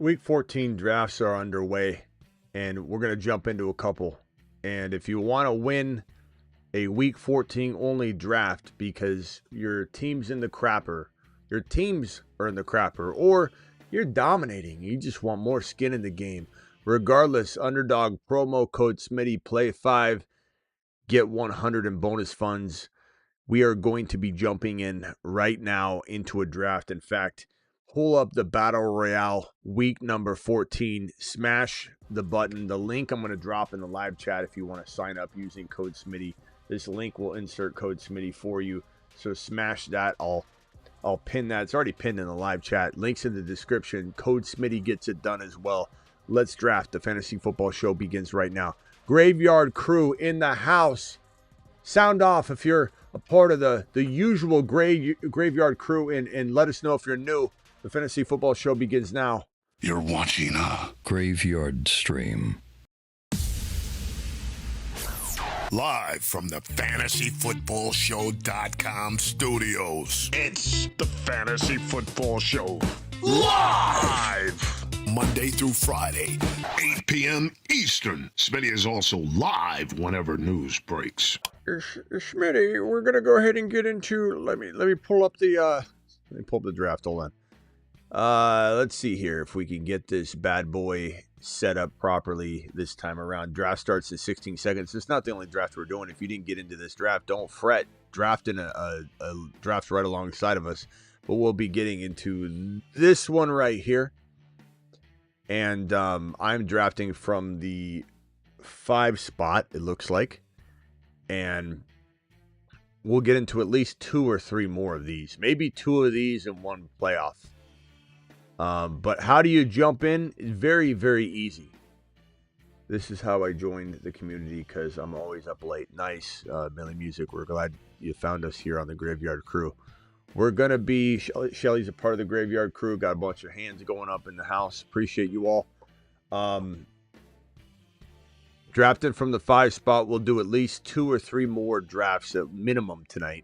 Week 14 drafts are underway, and we're going to jump into a couple. And if you want to win a Week 14 only draft because your team's in the crapper, your teams are in the crapper, or you're dominating, you just want more skin in the game. Regardless, Underdog promo code Smitty, play 5, get 100 in bonus funds. We are going to be jumping in right now into a draft. In fact, pull up the Battle Royale week number 14. Smash the button. The link I'm going to drop in the live chat if you want to sign up using code Smitty. This link will insert code Smitty for you. So smash that. I'll pin that. It's already pinned in the live chat. Links in the description. Code Smitty gets it done as well. Let's draft. The Fantasy Football Show begins right now. Graveyard Crew in the house. Sound off if you're a part of the usual Graveyard Crew, and let us know if you're new. The Fantasy Football Show begins now. You're watching a Graveyard Stream. Live from the FantasyFootballShow.com studios. It's the Fantasy Football Show. Live! Monday through Friday, 8 p.m. Eastern. Smitty is also live whenever news breaks. Smitty, we're gonna go ahead and get into. Let me pull up the draft. Hold on. Let's see here if we can get this bad boy set up properly this time around. Draft starts in 16 seconds. It's not the only draft we're doing. If you didn't get into this draft, don't fret. Drafting a draft right alongside of us. But we'll be getting into this one right here. And I'm drafting from the 5 spot, it looks like. And we'll get into at least 2 or 3 more of these. Maybe 2 of these and 1 playoff. But how do you jump in? Very, very easy. This is how I joined the community because I'm always up late. Nice, Millie Music. We're glad you found us here on the Graveyard Crew. We're going to be, Shelly's a part of the Graveyard Crew. Got a bunch of hands going up in the house. Appreciate you all. Drafting from the 5 spot, we'll do at least 2 or 3 more drafts at minimum tonight.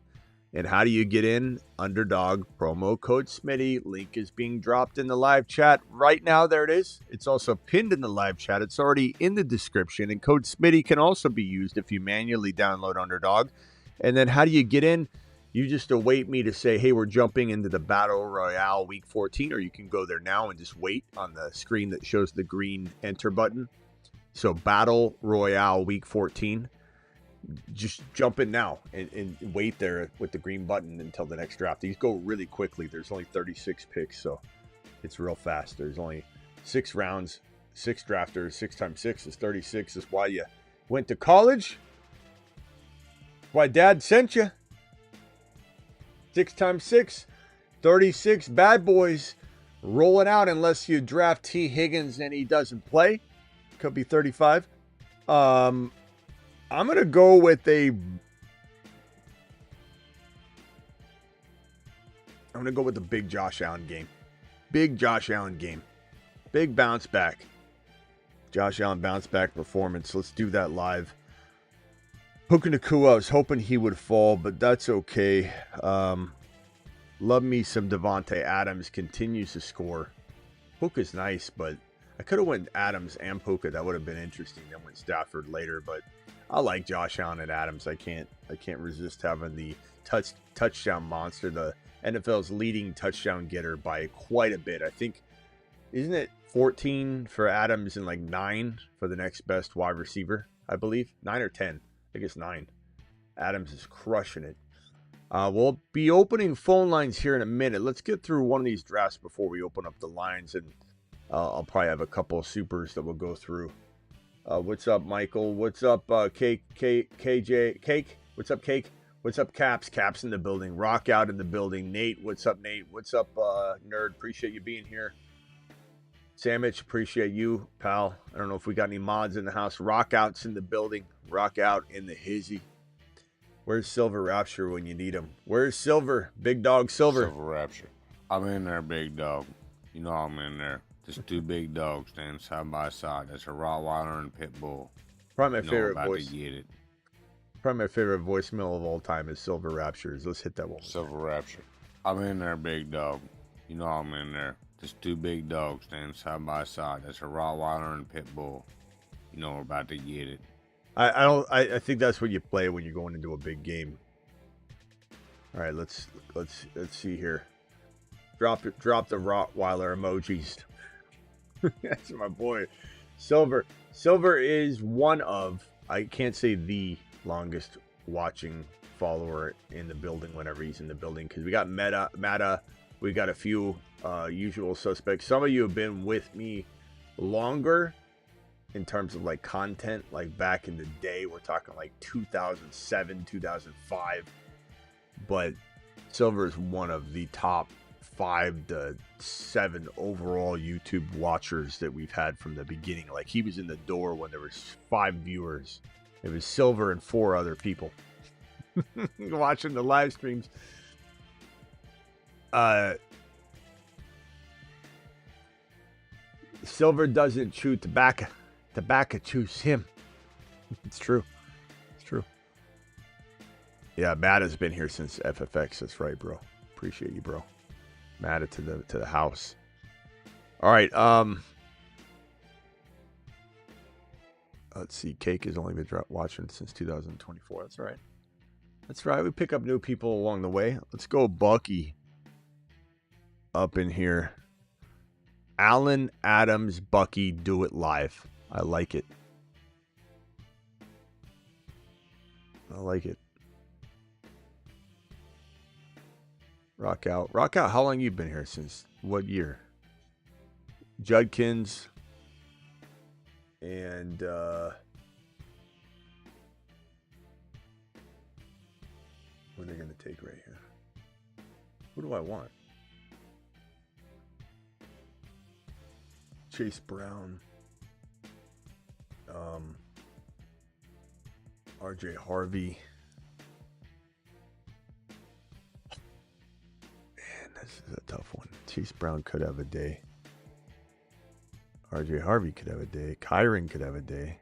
And how do you get in? Underdog, promo code Smitty. Link is being dropped in the live chat right now. There it is. It's also pinned in the live chat. It's already in the description. And code Smitty can also be used if you manually download Underdog. And then how do you get in? You just await me to say, hey, we're jumping into the Battle Royale Week 14, or you can go there now and just wait on the screen that shows the green enter button. So Battle Royale Week 14, just jump in now and wait there with the green button until the next draft. These go really quickly. There's only 36 picks, so it's real fast. There's only 6 rounds, 6 drafters. 6 times 6 is 36. Is why you went to college. Why Dad sent you. 6 times 6, 36 bad boys rolling out unless you draft T. Higgins and he doesn't play. Could be 35. I'm going to go with the big Josh Allen game. Big Josh Allen game. Big bounce back. Josh Allen bounce back performance. Let's do that live. Puka Nacua, I was hoping he would fall, but that's okay. Love me some Devontae Adams. Continues to score. Puka's nice, but I could have went Adams and Puka. That would have been interesting. Then went Stafford later, but I like Josh Allen and Adams. I can't resist having the touchdown monster, the NFL's leading touchdown getter by quite a bit. I think, isn't it 14 for Adams and like 9 for the next best wide receiver? I believe 9 or 10. I think it's 9. Adams is crushing it. We'll be opening phone lines here in a minute. Let's get through one of these drafts before we open up the lines, and I'll probably have a couple of supers that we'll go through. What's up, Michael? What's up, KJ? Cake? What's up, Cake? What's up, Caps? Caps in the building. Rock out in the building. Nate, what's up, Nate? What's up, Nerd? Appreciate you being here. Sandwich, appreciate you, pal. I don't know if we got any mods in the house. Rock out's in the building. Rock out in the hizzy. Where's Silver Rapture when you need him? Where's Silver? Big dog Silver. Silver Rapture. I'm in there, big dog. You know I'm in there. Just 2 big dogs standing side by side. That's a Rottweiler and a Pit Bull. Probably my favorite about voice. to get it. Probably my favorite voicemail of all time is Silver Raptures. Let's hit that one. Silver Rapture. I'm in there, big dog. You know I'm in there. Just two big dogs standing side by side. That's a Rottweiler and a Pit Bull. You know we're about to get it. I think that's what you play when you're going into a big game. All right, let's see here. Drop the Rottweiler emojis. That's my boy, Silver. Silver is one of, I can't say the longest watching follower in the building whenever he's in the building, because we got Meta, we got a few usual suspects. Some of you have been with me longer in terms of like content, like back in the day. We're talking like 2007, 2005. But Silver is one of the top 5 to 7 overall YouTube watchers that we've had from the beginning. Like, he was in the door when there was 5 viewers. It was Silver and 4 other people watching the live streams. Silver doesn't chew tobacco. Tobacco chews him. It's true. It's true. Yeah, Matt has been here since FFX. That's right, bro. Appreciate you, bro. Matt to the house. All right. Let's see. Cake has only been watching since 2024. That's right. That's right. We pick up new people along the way. Let's go, Bucky. Up in here. Alan Adams, Bucky, do it live. I like it. I like it. Rock out. Rock out. How long you been here? Since what year? Judkins. And what are they going to take right here? Who do I want? Chase Brown. RJ Harvey. Man, this is a tough one. Chase Brown could have a day. RJ Harvey could have a day. Kyron could have a day.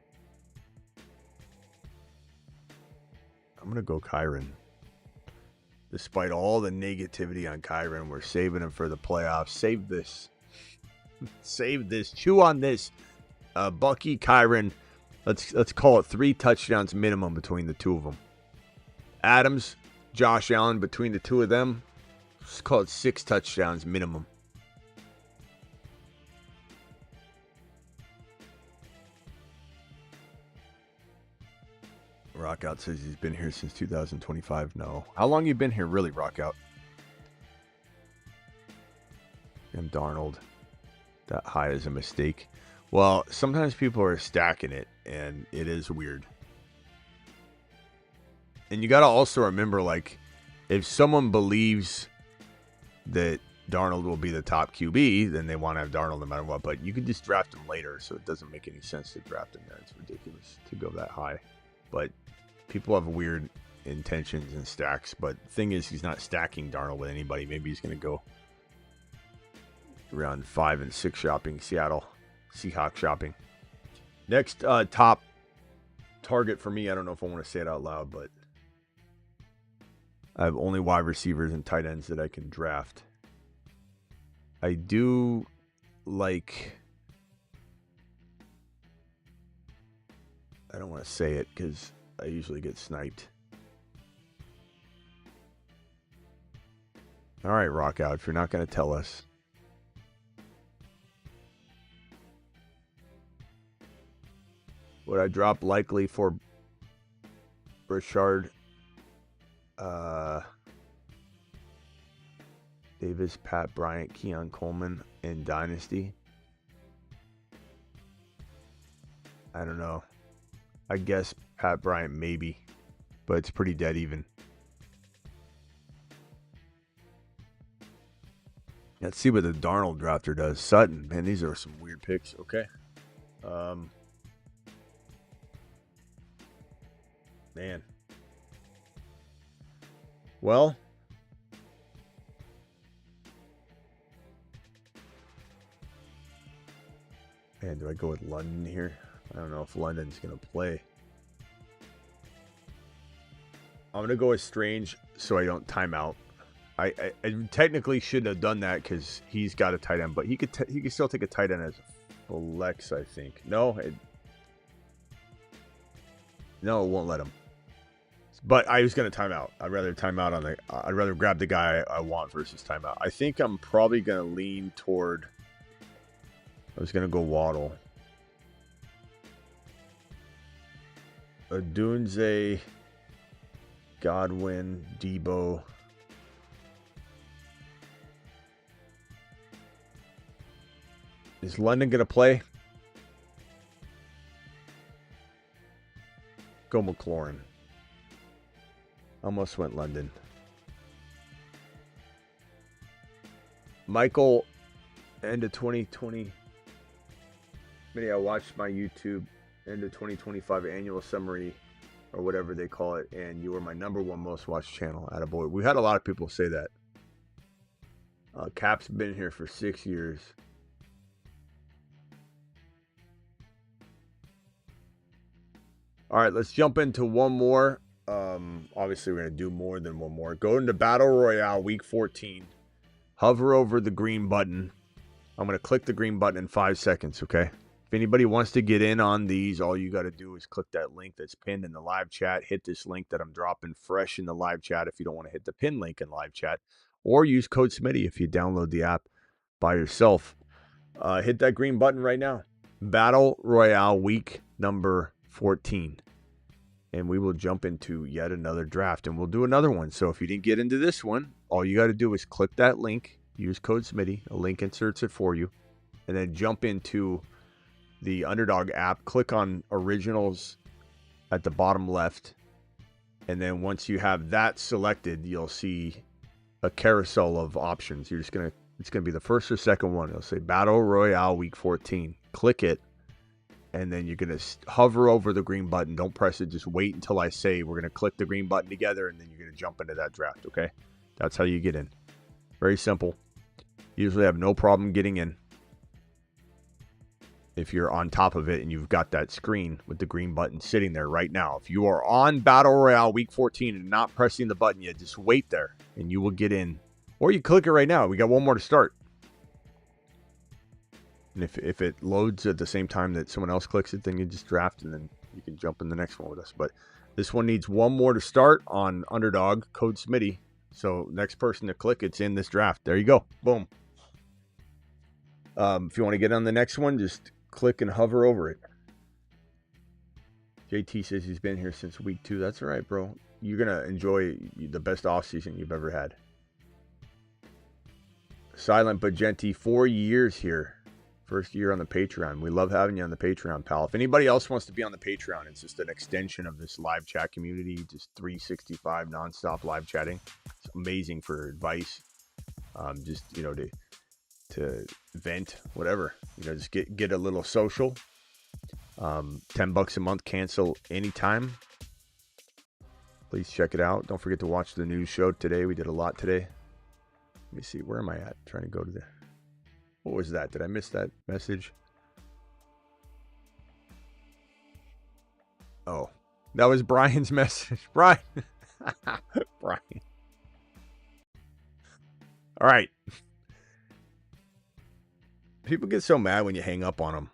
I'm going to go Kyron. Despite all the negativity on Kyron, we're saving him for the playoffs. Save this. Save this. Chew on this. Bucky, Kyron. Let's call it 3 touchdowns minimum between the two of them. Adams, Josh Allen, between the two of them, let's call it 6 touchdowns minimum. Rockout says he's been here since 2025. No. How long you been here, really, Rockout? And Darnold. That high is a mistake. Well, sometimes people are stacking it, and it is weird. And you got to also remember, like, if someone believes that Darnold will be the top QB, then they want to have Darnold no matter what. But you can just draft him later, so it doesn't make any sense to draft him there. It's ridiculous to go that high. But people have weird intentions and stacks. But the thing is, he's not stacking Darnold with anybody. Maybe he's going to go around 5 and 6 shopping. Seattle Seahawks shopping. Next top target for me, I don't know if I want to say it out loud, but I have only wide receivers and tight ends that I can draft. I do like, I don't want to say it because I usually get sniped. All right, rock out if you're not going to tell us. Would I drop likely for Richard Davis, Pat Bryant, Keon Coleman in Dynasty? I don't know. I guess Pat Bryant maybe, but it's pretty dead even. Let's see what the Darnold drafter does. Sutton, man, these are some weird picks. Okay. Man. Well. Man, do I go with London here? I don't know if London's going to play. I'm going to go with Strange so I don't time out. I technically shouldn't have done that because he's got a tight end, but he could still take a tight end as a flex, I think. No, it won't let him. But I was gonna time out. I'd rather time out I'd rather grab the guy I want versus timeout. I think I'm probably gonna lean toward. I was gonna go Waddle. Dunze, Godwin, Debo. Is London going to play? Go McLaurin. Almost went London. Michael, end of 2020. Maybe I watched my YouTube end of 2025 annual summary or whatever they call it, and you were my #1 most watched channel. Attaboy. We had a lot of people say that. Cap's been here for 6 years. All right, let's jump into one more. Obviously, we're going to do more than one more. Go into Battle Royale Week 14. Hover over the green button. I'm going to click the green button in 5 seconds, okay? If anybody wants to get in on these, all you got to do is click that link that's pinned in the live chat. Hit this link that I'm dropping fresh in the live chat if you don't want to hit the pin link in live chat. Or use code Smitty if you download the app by yourself. Hit that green button right now. Battle Royale Week number 14. And we will jump into yet another draft. And we'll do another one. So if you didn't get into this one, all you got to do is click that link. Use code Smitty. A link inserts it for you. And then jump into the Underdog app. Click on Originals at the bottom left. And then once you have that selected, you'll see a carousel of options. It's going to be the first or second one. It'll say Battle Royale Week 14. Click it. And then you're going to hover over the green button. Don't press it. Just wait until I say we're going to click the green button together, and then you're going to jump into that draft, okay? That's how you get in. Very simple. Usually have no problem getting in if you're on top of it and you've got that screen with the green button sitting there right now. If you are on Battle Royale Week 14 and not pressing the button yet, just wait there, and you will get in. Or you click it right now. We got one more to start. And if it loads at the same time that someone else clicks it, then you just draft and then you can jump in the next one with us. But this one needs one more to start on Underdog, code Smitty. So next person to click, it's in this draft. There you go. Boom. If you want to get on the next one, just click and hover over it. JT says he's been here since week 2. That's all right, bro. You're going to enjoy the best offseason you've ever had. Silent but Genty, 4 years here. First year on the Patreon. We love having you on the Patreon, pal. If anybody else wants to be on the Patreon, it's just an extension of this live chat community. Just 365 nonstop live chatting. It's amazing for advice. Just, to vent, whatever. Just get a little social. $10 a month, cancel anytime. Please check it out. Don't forget to watch the news show today. We did a lot today. Let me see. Where am I at? Trying to go to the... What was that? Did I miss that message? Oh, that was Brian's message. Brian. Brian. All right. People get so mad when you hang up on them.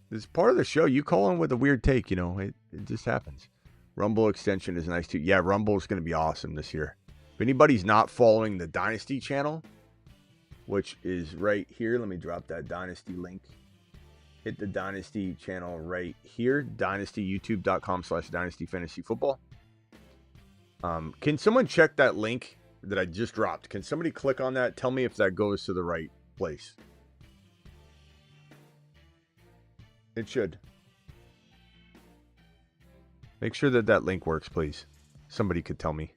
This is part of the show. You call in with a weird take, it just happens. Rumble extension is nice too. Yeah, Rumble is going to be awesome this year. If anybody's not following the Dynasty channel, which is right here. Let me drop that Dynasty link. Hit the Dynasty channel right here. DynastyYouTube.com/Dynasty Fantasy Football. Can someone check that link that I just dropped? Can somebody click on that? Tell me if that goes to the right place. It should. Make sure that link works, please. Somebody could tell me.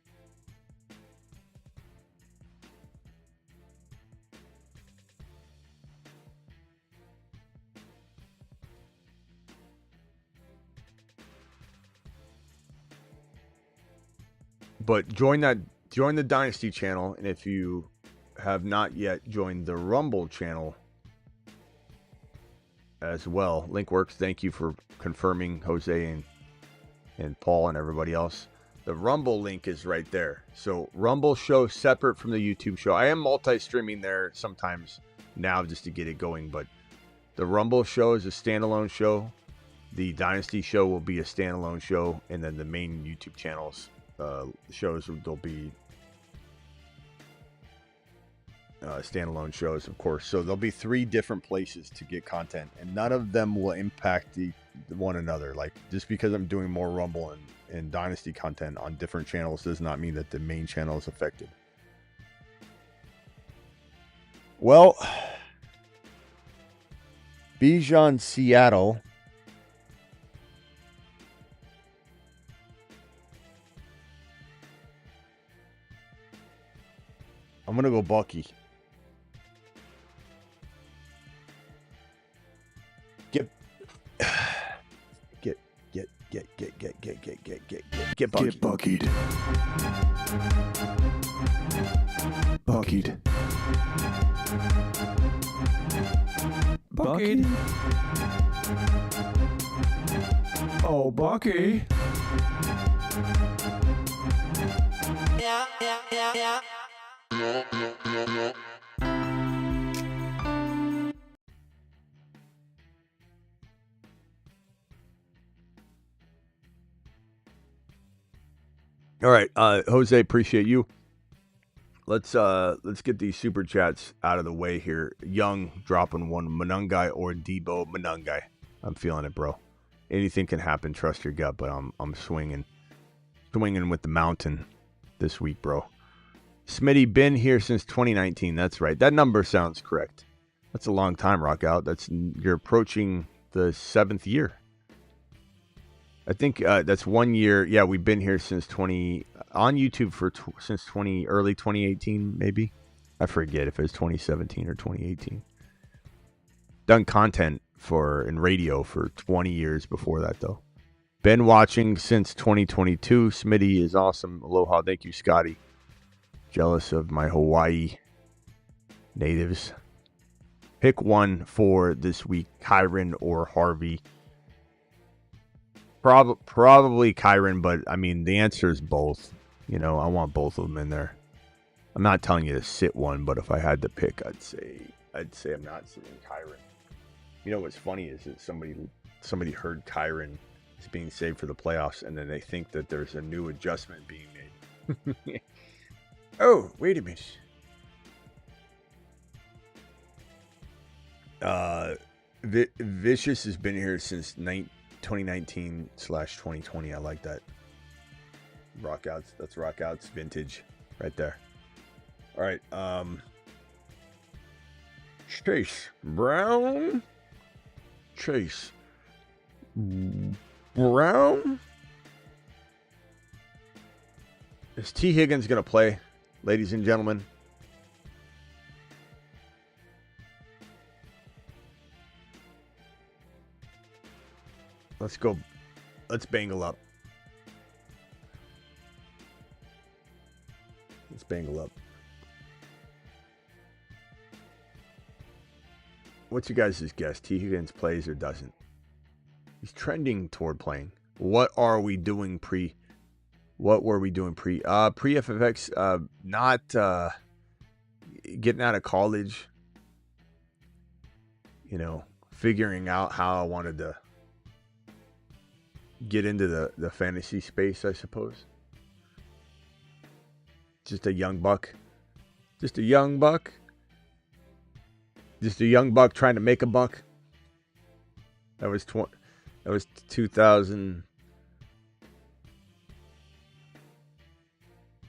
But join the Dynasty channel, and if you have not yet joined the Rumble channel as well, link works. Thank you for confirming, Jose and Paul and everybody else. The Rumble link is right there. So Rumble show separate from the YouTube show. I am multi-streaming there sometimes now just to get it going, but the Rumble show is a standalone show. The Dynasty show will be a standalone show, and then the main YouTube channels shows, they'll be standalone shows, of course. So there'll be 3 different places to get content, and none of them will impact one another. Like, just because I'm doing more Rumble and Dynasty content on different channels does not mean that the main channel is affected. Well, Bijan Seattle. I'm going to go Bucky. Get Bucky. Get buckied. Buckied. Buckied. Oh, Bucky. Yeah. All right, Jose, appreciate you. Let's get these super chats out of the way here. Young dropping one, Manungai or Debo Manungai. I'm feeling it, bro. Anything can happen. Trust your gut, but I'm swinging with the mountain this week, bro. Smitty been here since 2019. That's right. That number sounds correct. That's a long time, Rock Out. You're approaching the 7th year. I think that's 1 year. Yeah, we've been here since on YouTube since early 2018, maybe. I forget if it was 2017 or 2018. Done content in radio for 20 years before that, though. Been watching since 2022. Smitty is awesome. Aloha. Thank you, Scotty. Jealous of my Hawaii natives. Pick one for this week, Kyron or Harvey. Probably Kyron, but I mean, the answer is both. I want both of them in there. I'm not telling you to sit one, but if I had to pick, I'd say I'm not sitting Kyron. What's funny is that somebody heard Kyron is being saved for the playoffs, and then they think that there's a new adjustment being made. Oh, wait a minute. Vicious has been here since 2019/2020. I like that. Rockouts. That's Rockouts vintage right there. All right. Chase Brown. Is T. Higgins going to play, ladies and gentlemen? Let's go. Let's bangle up. What's your guys' guess? T. Higgins plays or doesn't? He's trending toward playing. What were we doing pre? Pre-FFX, not getting out of college. Figuring out how I wanted to get into the fantasy space, I suppose. Just a young buck trying to make a buck. That was 2000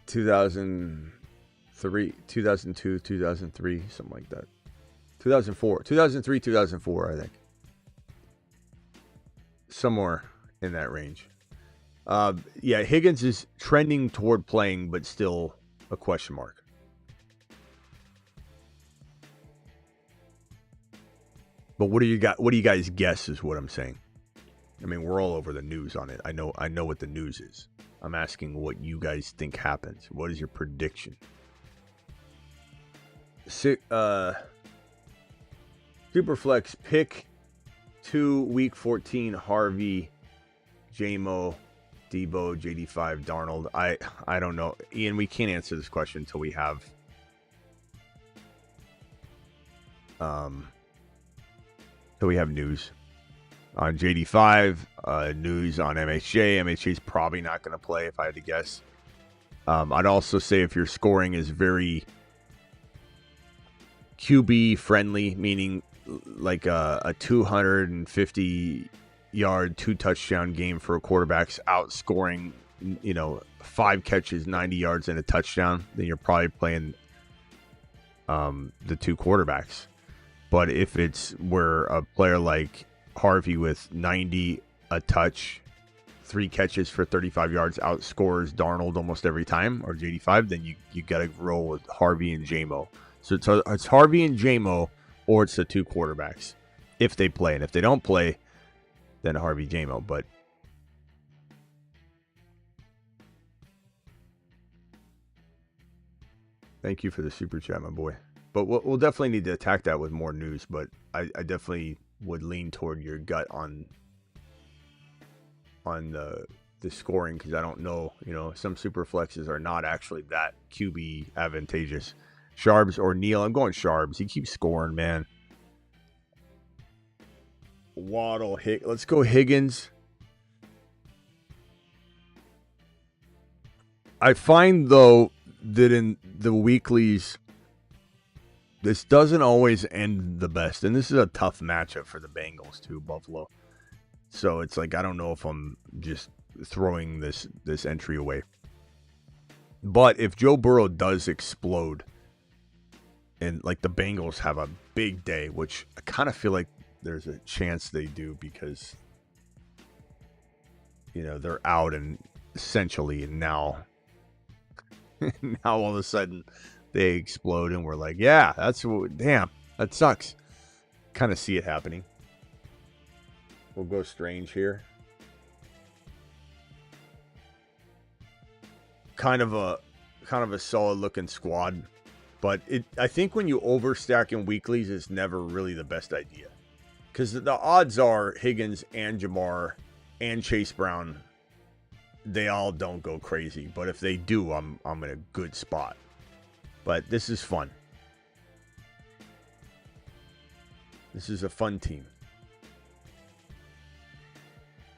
2003, 2002, 2003, something like that. 2003, 2004, I think. Somewhere in that range. Yeah, Higgins is trending toward playing, but still a question mark. But what do you guys guess is what I'm saying? I mean, we're all over the news on it. I know what the news is. I'm asking what you guys think happens. What is your prediction? Superflex pick 2 week 14 Harvey, JMO, Debo, JD5, Darnold. I don't know. Ian, we can't answer this question until we have news on JD5, news on MHJ. MHJ's probably not going to play if I had to guess. I'd also say if your scoring is very QB friendly, meaning like a 250-yard, 2-touchdown game for a quarterback's outscoring, 5 catches, 90 yards, and a touchdown, then you're probably playing the 2 quarterbacks. But if it's where a player like Harvey with 90, a touch, 3 catches for 35 yards outscores Darnold almost every time, or JD5, then you got to roll with Harvey and JMO. So it's Harvey and JMO, or it's the 2 quarterbacks if they play. And if they don't play, then Harvey, JMO. But thank you for the super chat, my boy. But we'll definitely need to attack that with more news. But I definitely would lean toward your gut on the scoring, because I don't know. Some super flexes are not actually that QB advantageous. Sharbs or Neal? I'm going Sharbs. He keeps scoring, man. Waddle, let's go Higgins. I find, though, that in the weeklies, this doesn't always end the best. And this is a tough matchup for the Bengals, too, Buffalo. So it's like, I don't know if I'm just throwing this entry away. But if Joe Burrow does explode, and like the Bengals have a big day, which I kind of feel like there's a chance they do, because, they're out and essentially, and now all of a sudden they explode and we're like, yeah, damn, that sucks. Kind of see it happening. We'll go Strange here. Kind of a solid looking squad, but I think when you overstack in weeklies, it's never really the best idea, because the odds are Higgins and Jamar and Chase Brown, they all don't go crazy, but if they do, I'm in a good spot. But this is fun. This is a fun team.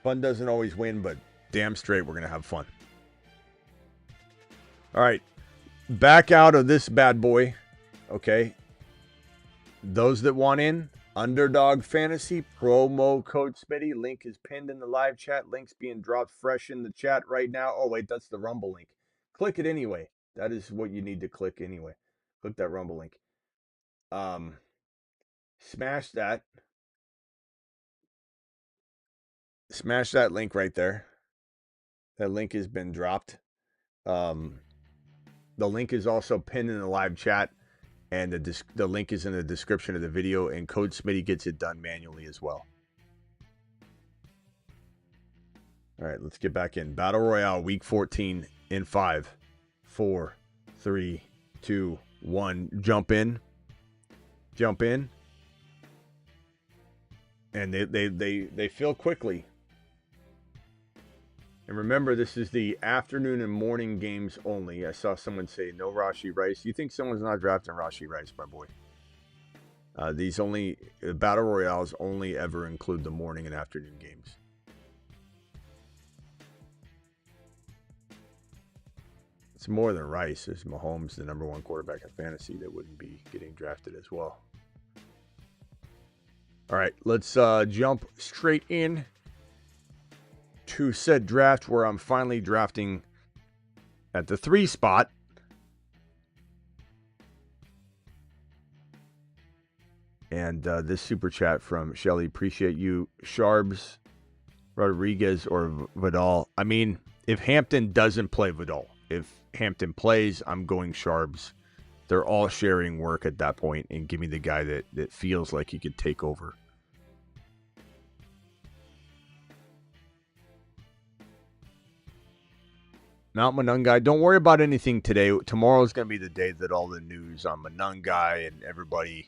Fun doesn't always win, but damn straight we're going to have fun. All right. Back out of this bad boy. Okay. Those that want in, Underdog Fantasy, promo code Smitty. Link is pinned in the live chat. Link's being dropped fresh in the chat right now. Oh, wait, that's the Rumble link. Click it anyway. That is what you need to click anyway. Click that Rumble link. Smash that. Smash that link right there. That link has been dropped. The link is also pinned in the live chat, and the link is in the description of the video, and code Smitty gets it done manually as well. All right, let's get back in. Battle Royale Week 14 in 5, 4, 3, 2, 1. Jump in. And they fill quickly. And remember, this is the afternoon and morning games only. I saw someone say no Rashi Rice. You think someone's not drafting Rashi Rice, my boy? These Battle Royales only ever include the morning and afternoon games. It's more than Rice. There's Mahomes, the number 1 quarterback in fantasy, that wouldn't be getting drafted as well. All right, let's jump straight in to said draft, where I'm finally drafting at the 3 spot. And this super chat from Shelly, appreciate you. Sharbs, Rodriguez, or Vidal. I mean, if Hampton doesn't play, Vidal. If Hampton plays, I'm going Sharbs. They're all sharing work at that point, and give me the guy that feels like he could take over. Mount Manungai. Don't worry about anything today. Tomorrow's going to be the day that all the news on Manungai and everybody...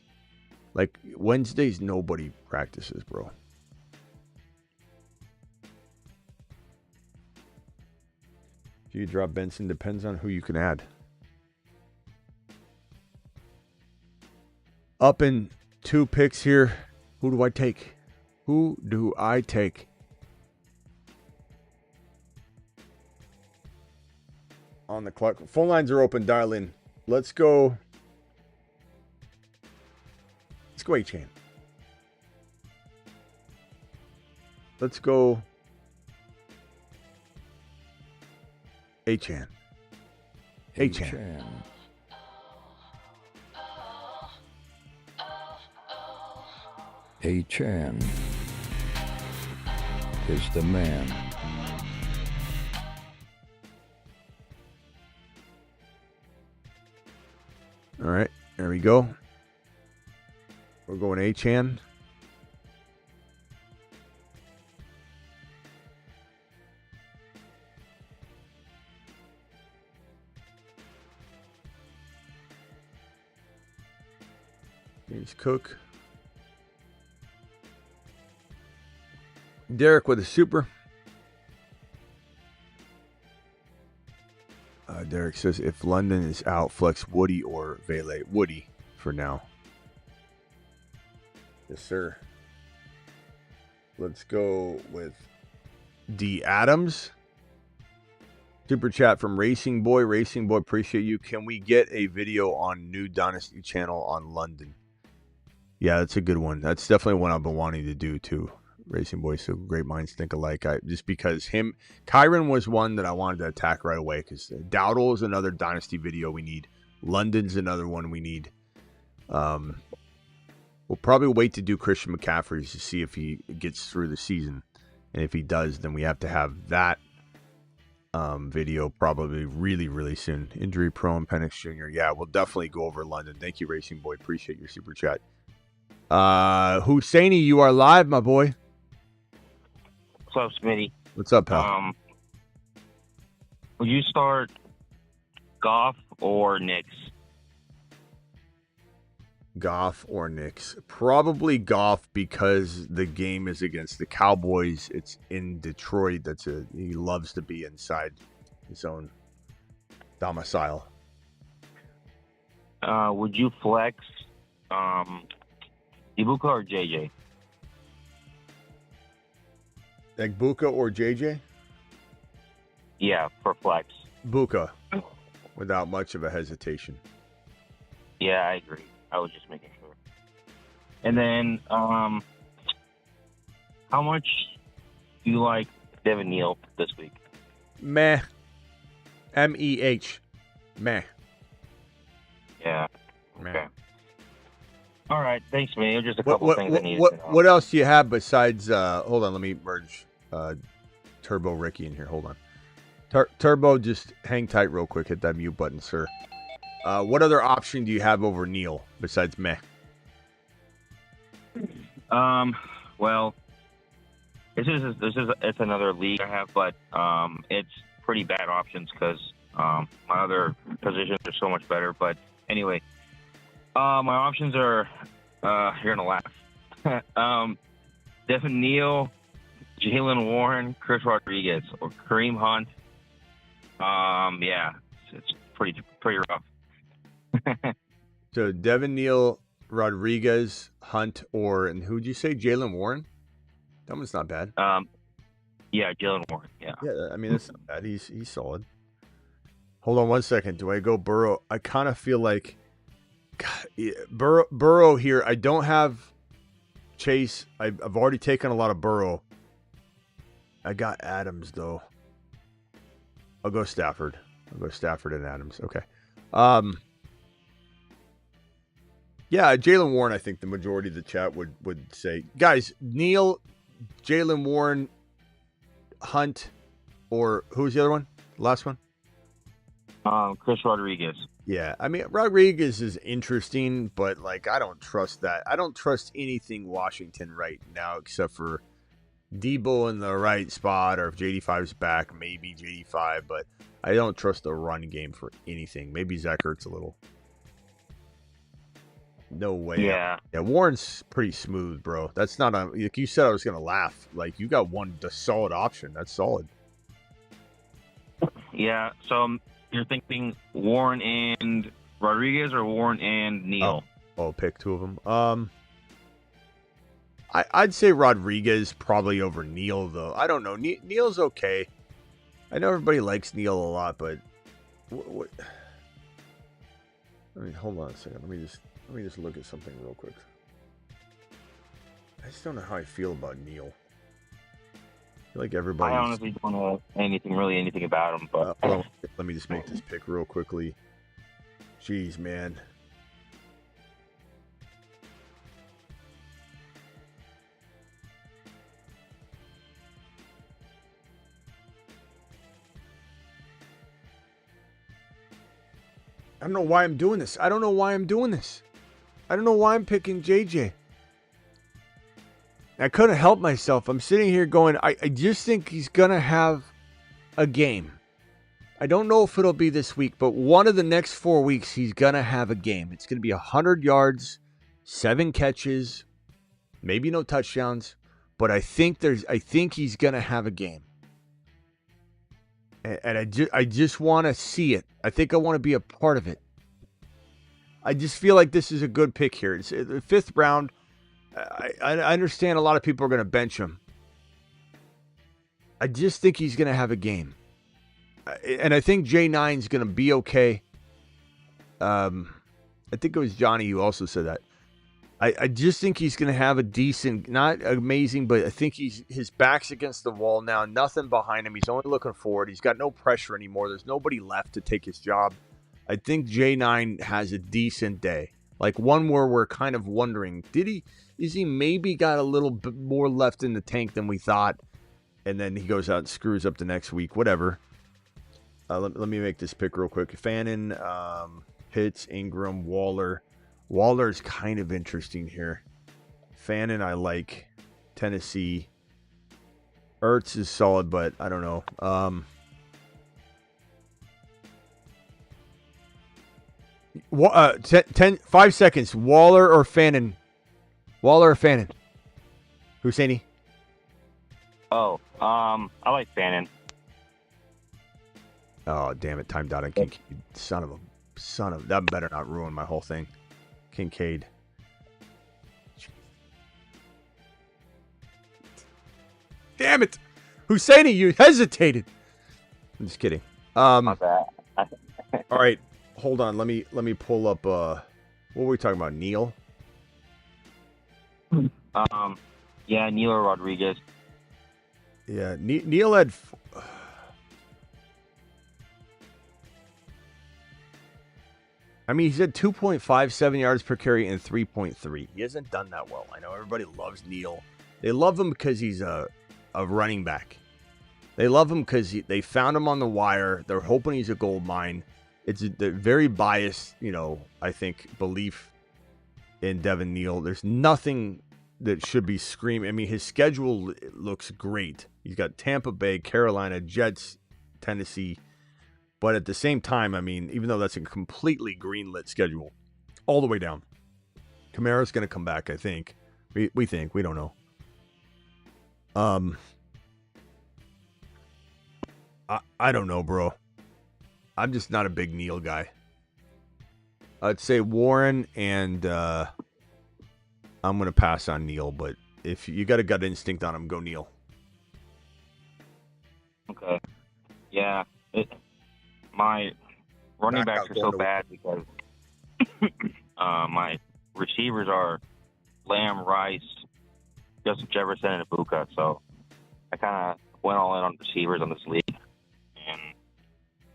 Like, Wednesdays, nobody practices, bro. If you drop Benson, depends on who you can add. Up in 2 picks here. Who do I take? Who do I take? On the clock. Phone lines are open. Dial in. Let's go. Let's go A-Chain. Let's go A-Chan. A-Chan. A-Chan is the man. All right, there we go. We're going A-Chan. Here's Cook. Derek with a super. Derek says if London is out, flex Woody or Vele. Woody for now. Yes, sir. Let's go with D. Adams. Super chat from Racing Boy. Racing Boy, appreciate you. Can we get a video on new Dynasty channel on London? Yeah, that's a good one. That's definitely one I've been wanting to do too. Racing Boy, so great minds think alike. Just because Kyron was one that I wanted to attack right away because Dowdle is another Dynasty video we need. London's another one we need. We'll probably wait to do Christian McCaffrey's to see if he gets through the season. And if he does, then we have to have that video probably really, really soon. Injury prone, Penix Jr. Yeah, we'll definitely go over London. Thank you, Racing Boy. Appreciate your super chat. Husseini, you are live, my boy. What's up, Smitty? What's up, pal? Would you start Goff or Knicks? Goff or Knicks? Probably Goff because the game is against the Cowboys. It's in Detroit. He loves to be inside his own domicile. Would you flex Ibuka or JJ? Like Buka or JJ? Yeah, for flex. Buka, without much of a hesitation. Yeah, I agree. I was just making sure. And then, how much do you like Devin Neal this week? Meh. M-E-H. Meh. Yeah. Meh. Okay. All right. Thanks, man. Just a couple things I needed to know. What else do you have besides... hold on, let me merge Turbo Ricky in here. Hold on. Turbo, just hang tight real quick. Hit that mute button, sir. What other option do you have over Neal besides meh? Well, it's another league I have, but it's pretty bad options because my other positions are so much better. But anyway, my options are you're gonna laugh. Devin Neal, Jalen Warren, Chris Rodriguez, or Kareem Hunt. Yeah, it's pretty rough. So Devin Neal, Rodriguez, Hunt, and who'd you say? Jalen Warren? That one's not bad. Yeah, Jalen Warren. Yeah. Yeah, I mean that's not bad. He's solid. Hold on one second. Do I go Burrow? I kind of feel like Burrow here. I don't have Chase. I've already taken a lot of Burrow. I got Adams though. I'll go Stafford. And Adams. Okay. Yeah, Jalen Warren, I think the majority of the chat would say. Guys, Neal, Jalen Warren, Hunt, or who's the other one? Last one? Chris Rodriguez. Yeah, I mean, Rodriguez is interesting, but, like, I don't trust that. I don't trust anything Washington right now except for Debo in the right spot, or if JD5's back, maybe JD5, but I don't trust the run game for anything. Maybe Zach Ertz a little. No way. Yeah. Yeah, Warren's pretty smooth, bro. That's not like you said I was going to laugh. Like, you got the solid option. That's solid. Yeah. So you're thinking Warren and Rodriguez or Warren and Neal? Oh, pick two of them. I'd say Rodriguez probably over Neal, though. I don't know. Neal's okay. I know everybody likes Neal a lot, but what? I mean, hold on a second. Let me just look at something real quick. I just don't know how I feel about Neal. I feel like everybody. I honestly don't know anything about him. But well, let me just make this pick real quickly. Jeez, man. I don't know why I'm doing this. I don't know why I'm picking JJ. I couldn't help myself. I'm sitting here going, I just think he's going to have a game. I don't know if it'll be this week, but one of the next 4 weeks, he's going to have a game. It's going to be 100 yards, 7 catches, maybe no touchdowns, but I think he's going to have a game. And I just want to see it. I think I want to be a part of it. I just feel like this is a good pick here. It's the 5th round. I understand a lot of people are going to bench him. I just think he's going to have a game. And I think J9 is going to be okay. I think it was Johnny who also said that. I just think he's going to have a decent, not amazing, but I think his back's against the wall now. Nothing behind him. He's only looking forward. He's got no pressure anymore. There's nobody left to take his job. I think J9 has a decent day. Like one where we're kind of wondering, is he maybe got a little bit more left in the tank than we thought? And then he goes out and screws up the next week. Whatever. Let me make this pick real quick. Fannin, Pitts, Ingram, Waller. Waller's kind of interesting here. Fannin, I like. Tennessee. Ertz is solid, but I don't know. 5 seconds. Waller or Fannin? Waller or Fannin? Husseini? I like Fannin. Oh, damn it. Timed out on Kincaid. Son of that better not ruin my whole thing. Kincaid. Damn it. Husseini, you hesitated. I'm just kidding. My bad. All right. Hold on. Let me pull up what were we talking about? Neal? Yeah, Neal or Rodriguez. Yeah, Neal had I mean, he's at 2.57 yards per carry and 3.3. He hasn't done that well. I know everybody loves Neal. They love him because he's a running back. They love him because they found him on the wire. They're hoping he's a gold mine. It's a very biased, I think, belief in Devin Neal. There's nothing that should be screaming. I mean, his schedule looks great. He's got Tampa Bay, Carolina, Jets, Tennessee. But at the same time, I mean, even though that's a completely greenlit schedule, all the way down. Kamara's going to come back, I think. We think. We don't know. I don't know, bro. I'm just not a big Neal guy. I'd say Warren, and I'm going to pass on Neal. But if you got a gut instinct on him, go Neal. Okay. Yeah. My running backs are so bad because my receivers are Lamb, Rice, Justin Jefferson, and Ibuka. So I kind of went all in on receivers on this league and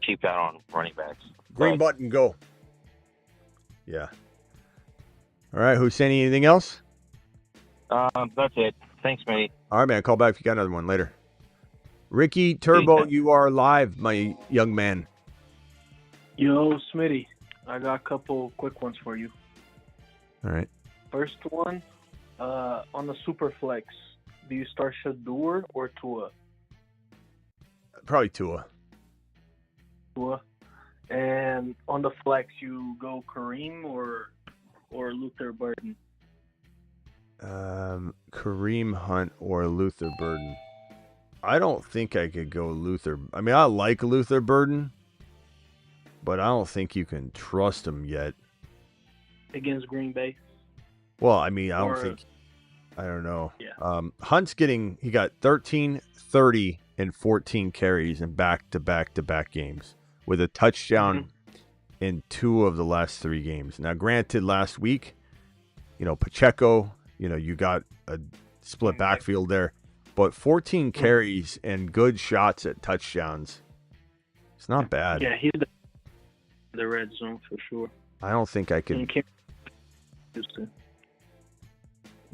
cheaped out on running backs. Green button, go. Yeah. All right, Husseini, anything else? That's it. Thanks, Smitty. All right, man. Call back if you got another one later. Ricky Turbo, you are live, my young man. Yo, Smitty, I got a couple quick ones for you. All right. First one, on the super flex, do you start Shadur or Tua? Probably Tua. Tua. And on the flex, you go Kareem or Luther Burden? Kareem Hunt or Luther Burden. I don't think I could go Luther. I mean, I like Luther Burden, but I don't think you can trust him yet. Against Green Bay. Well, I mean, I don't know. Yeah. Hunt's he got 13, 30, and 14 carries in back-to-back games with a touchdown in 2 of the last 3 games. Now, granted, last week, Pacheco, you got a split backfield there, but 14 carries and good shots at touchdowns. It's not bad. Yeah, he's the red zone for sure. I don't think I could.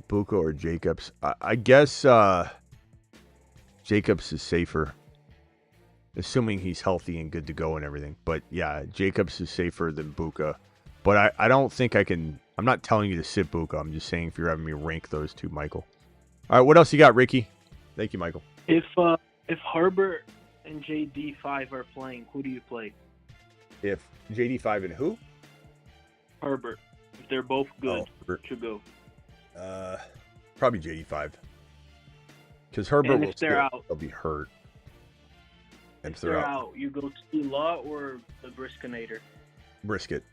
Buka or Jacobs. I guess Jacobs is safer, assuming he's healthy and good to go and everything. But yeah, Jacobs is safer than Buka. But I don't think I can. I'm not telling you to sit Buka. I'm just saying if you're having me rank those two, Michael. All right, what else you got, Ricky? Thank you, Michael. If Herbert and JD5 are playing, who do you play? If JD5 and who? Herbert. If they're both good, should go. Probably JD5. Because Herbert will still be hurt. And if they're out, you go to Law or the Briskinator? Brisket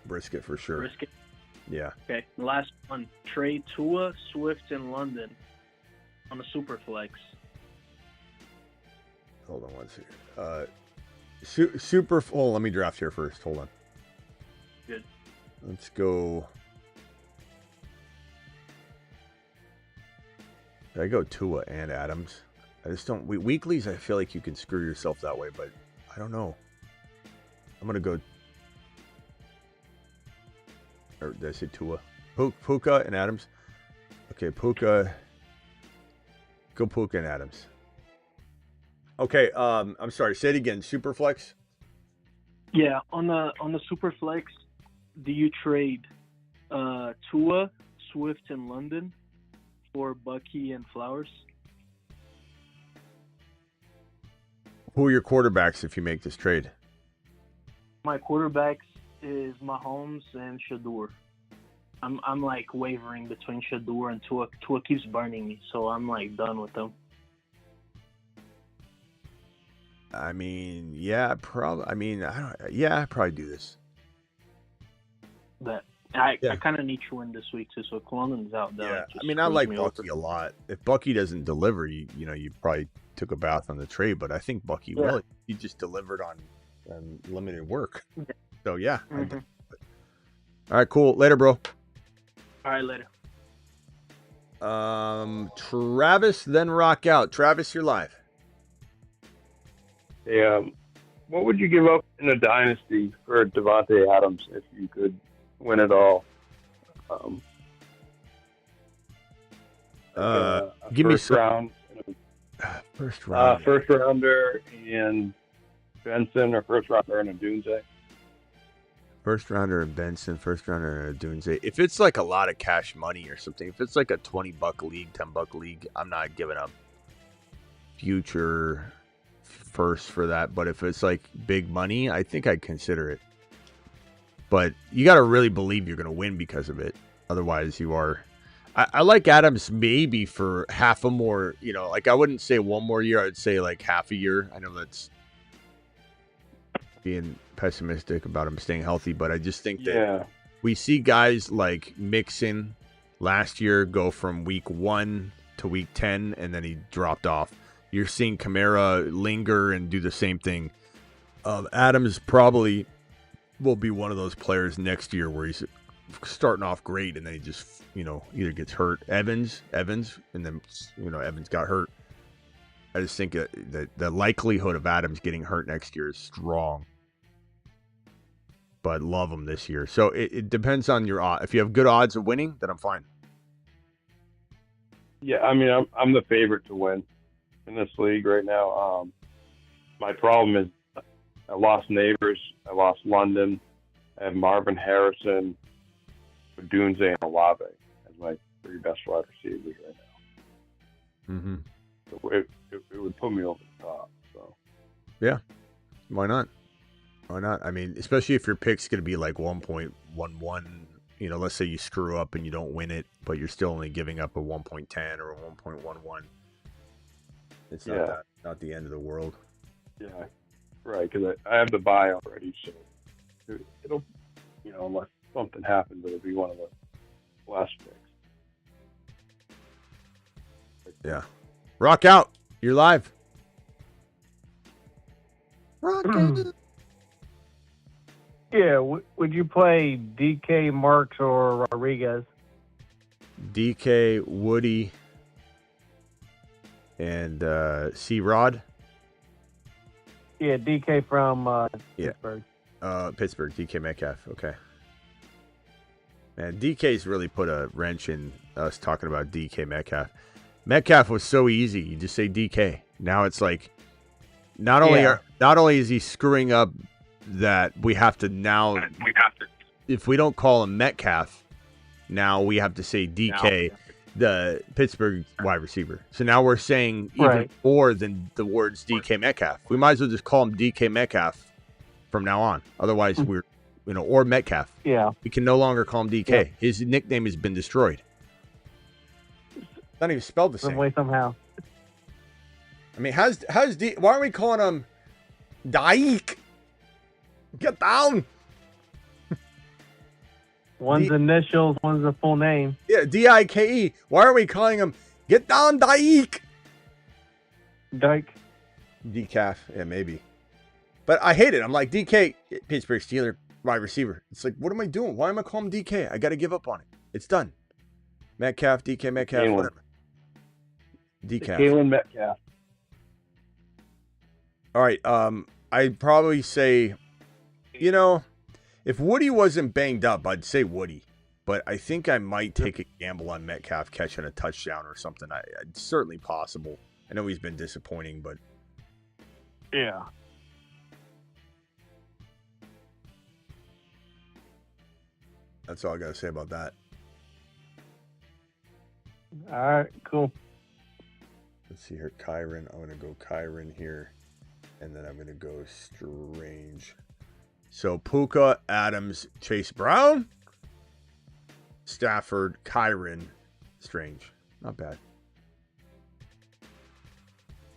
for sure. Brisket? Yeah. Okay, last one. Trade Tua, Swift, and London on a super flex. Hold on one second. Let me draft here first. Hold on. Good. Let's go. I go Tua and Adams. I just don't. Weeklies, I feel like you can screw yourself that way, but I don't know. I'm going to go. Or did I say Tua? Puka and Adams. Okay, Puka. Go Puka and Adams. Okay, I'm sorry. Say it again. Superflex? Yeah, on the Superflex, do you trade Tua, Swift, and London for Bucky and Flowers? Who are your quarterbacks if you make this trade? My quarterbacks is Mahomes and Shador. I'm like wavering between Shador and Tua. Tua keeps burning me, so I'm like done with them. I mean, yeah, probably. I mean, I'd probably do this. But I kind of need to win this week too. So if London's out, yeah. I mean, I like Bucky a lot. If Bucky doesn't deliver, you probably took a bath on the trade. But I think Bucky will. He just delivered on limited work. So yeah. Mm-hmm. All right, cool. Later, bro. All right, later. Travis, then rock out. Travis, you're live. Hey, what would you give up in a dynasty for Devontae Adams if you could win it all? Give me some. First rounder and Benson, or first rounder and a Dunze. First rounder and Benson, first rounder and a Dunze. If it's like a lot of cash money or something, if it's like a $20 league, $10 league, I'm not giving up future first for that. But if it's like big money, I think I'd consider it. But you got to really believe you're going to win because of it. Otherwise, you are. I like Adams maybe for half a more, like I wouldn't say one more year. I'd say like half a year. I know that's being pessimistic about him staying healthy, but I just think that we see guys like Mixon last year go from week 1 to week 10, and then he dropped off. You're seeing Kamara linger and do the same thing. Adams probably will be one of those players next year where he's starting off great and then he just, either gets hurt. Evans, and then, Evans got hurt. I just think that the likelihood of Adams getting hurt next year is strong. But love him this year. So it depends on your odds. If you have good odds of winning, then I'm fine. Yeah, I mean, I'm the favorite to win in this league right now. My problem is I lost Neighbors, I lost London, I have Marvin Harrison, Dunze, and Olave as my 3 best wide receivers right now. Mm-hmm. So it would put me over the top. So yeah, why not? Why not? I mean, especially if your pick's going to be like 1.11. Let's say you screw up and you don't win it, but you're still only giving up a 1.10 or a 1.11. It's not the end of the world. Yeah, right. Because I have the buy already, so it'll, unless something happens, it'll be one of the last picks. Yeah. Rock out. You're live. Rock out. Yeah, would you play DK, Marks, or Rodriguez? DK, Woody, and C-Rod. Yeah, DK from Pittsburgh. Pittsburgh, DK Metcalf. Okay. Man, DK's really put a wrench in us talking about DK Metcalf. Metcalf was so easy. You just say DK. Now it's like not only is he screwing up that we have to if we don't call him Metcalf, now we have to say DK, the Pittsburgh wide receiver. So now we're saying even more than the words DK Metcalf. We might as well just call him DK Metcalf from now on. Otherwise, we're, or Metcalf. Yeah. We can no longer call him DK. Yeah. His nickname has been destroyed. It's not even spelled the same. Some way, somehow. I mean, why aren't we calling him Daik? Get down. One's initials, one's the full name. Yeah, D-I-K-E. Why are we calling him Get Down Daik? Dyke. Decaf. Yeah, maybe. But I hate it. I'm like, DK, Pittsburgh Steeler wide receiver. It's like, what am I doing? Why am I calling him DK? I got to give up on it. It's done. Metcalf, DK Metcalf, whatever. Decaf. Kalen Metcalf. All right. I'd probably say, if Woody wasn't banged up, I'd say Woody. But I think I might take a gamble on Metcalf catching a touchdown or something. It's certainly possible. I know he's been disappointing, but... Yeah. That's all I got to say about that. All right, cool. Let's see here. Kyron. I'm going to go Kyron here. And then I'm going to go Strange. So Puka, Adams, Chase Brown, Stafford, Kyron, Strange. Not bad.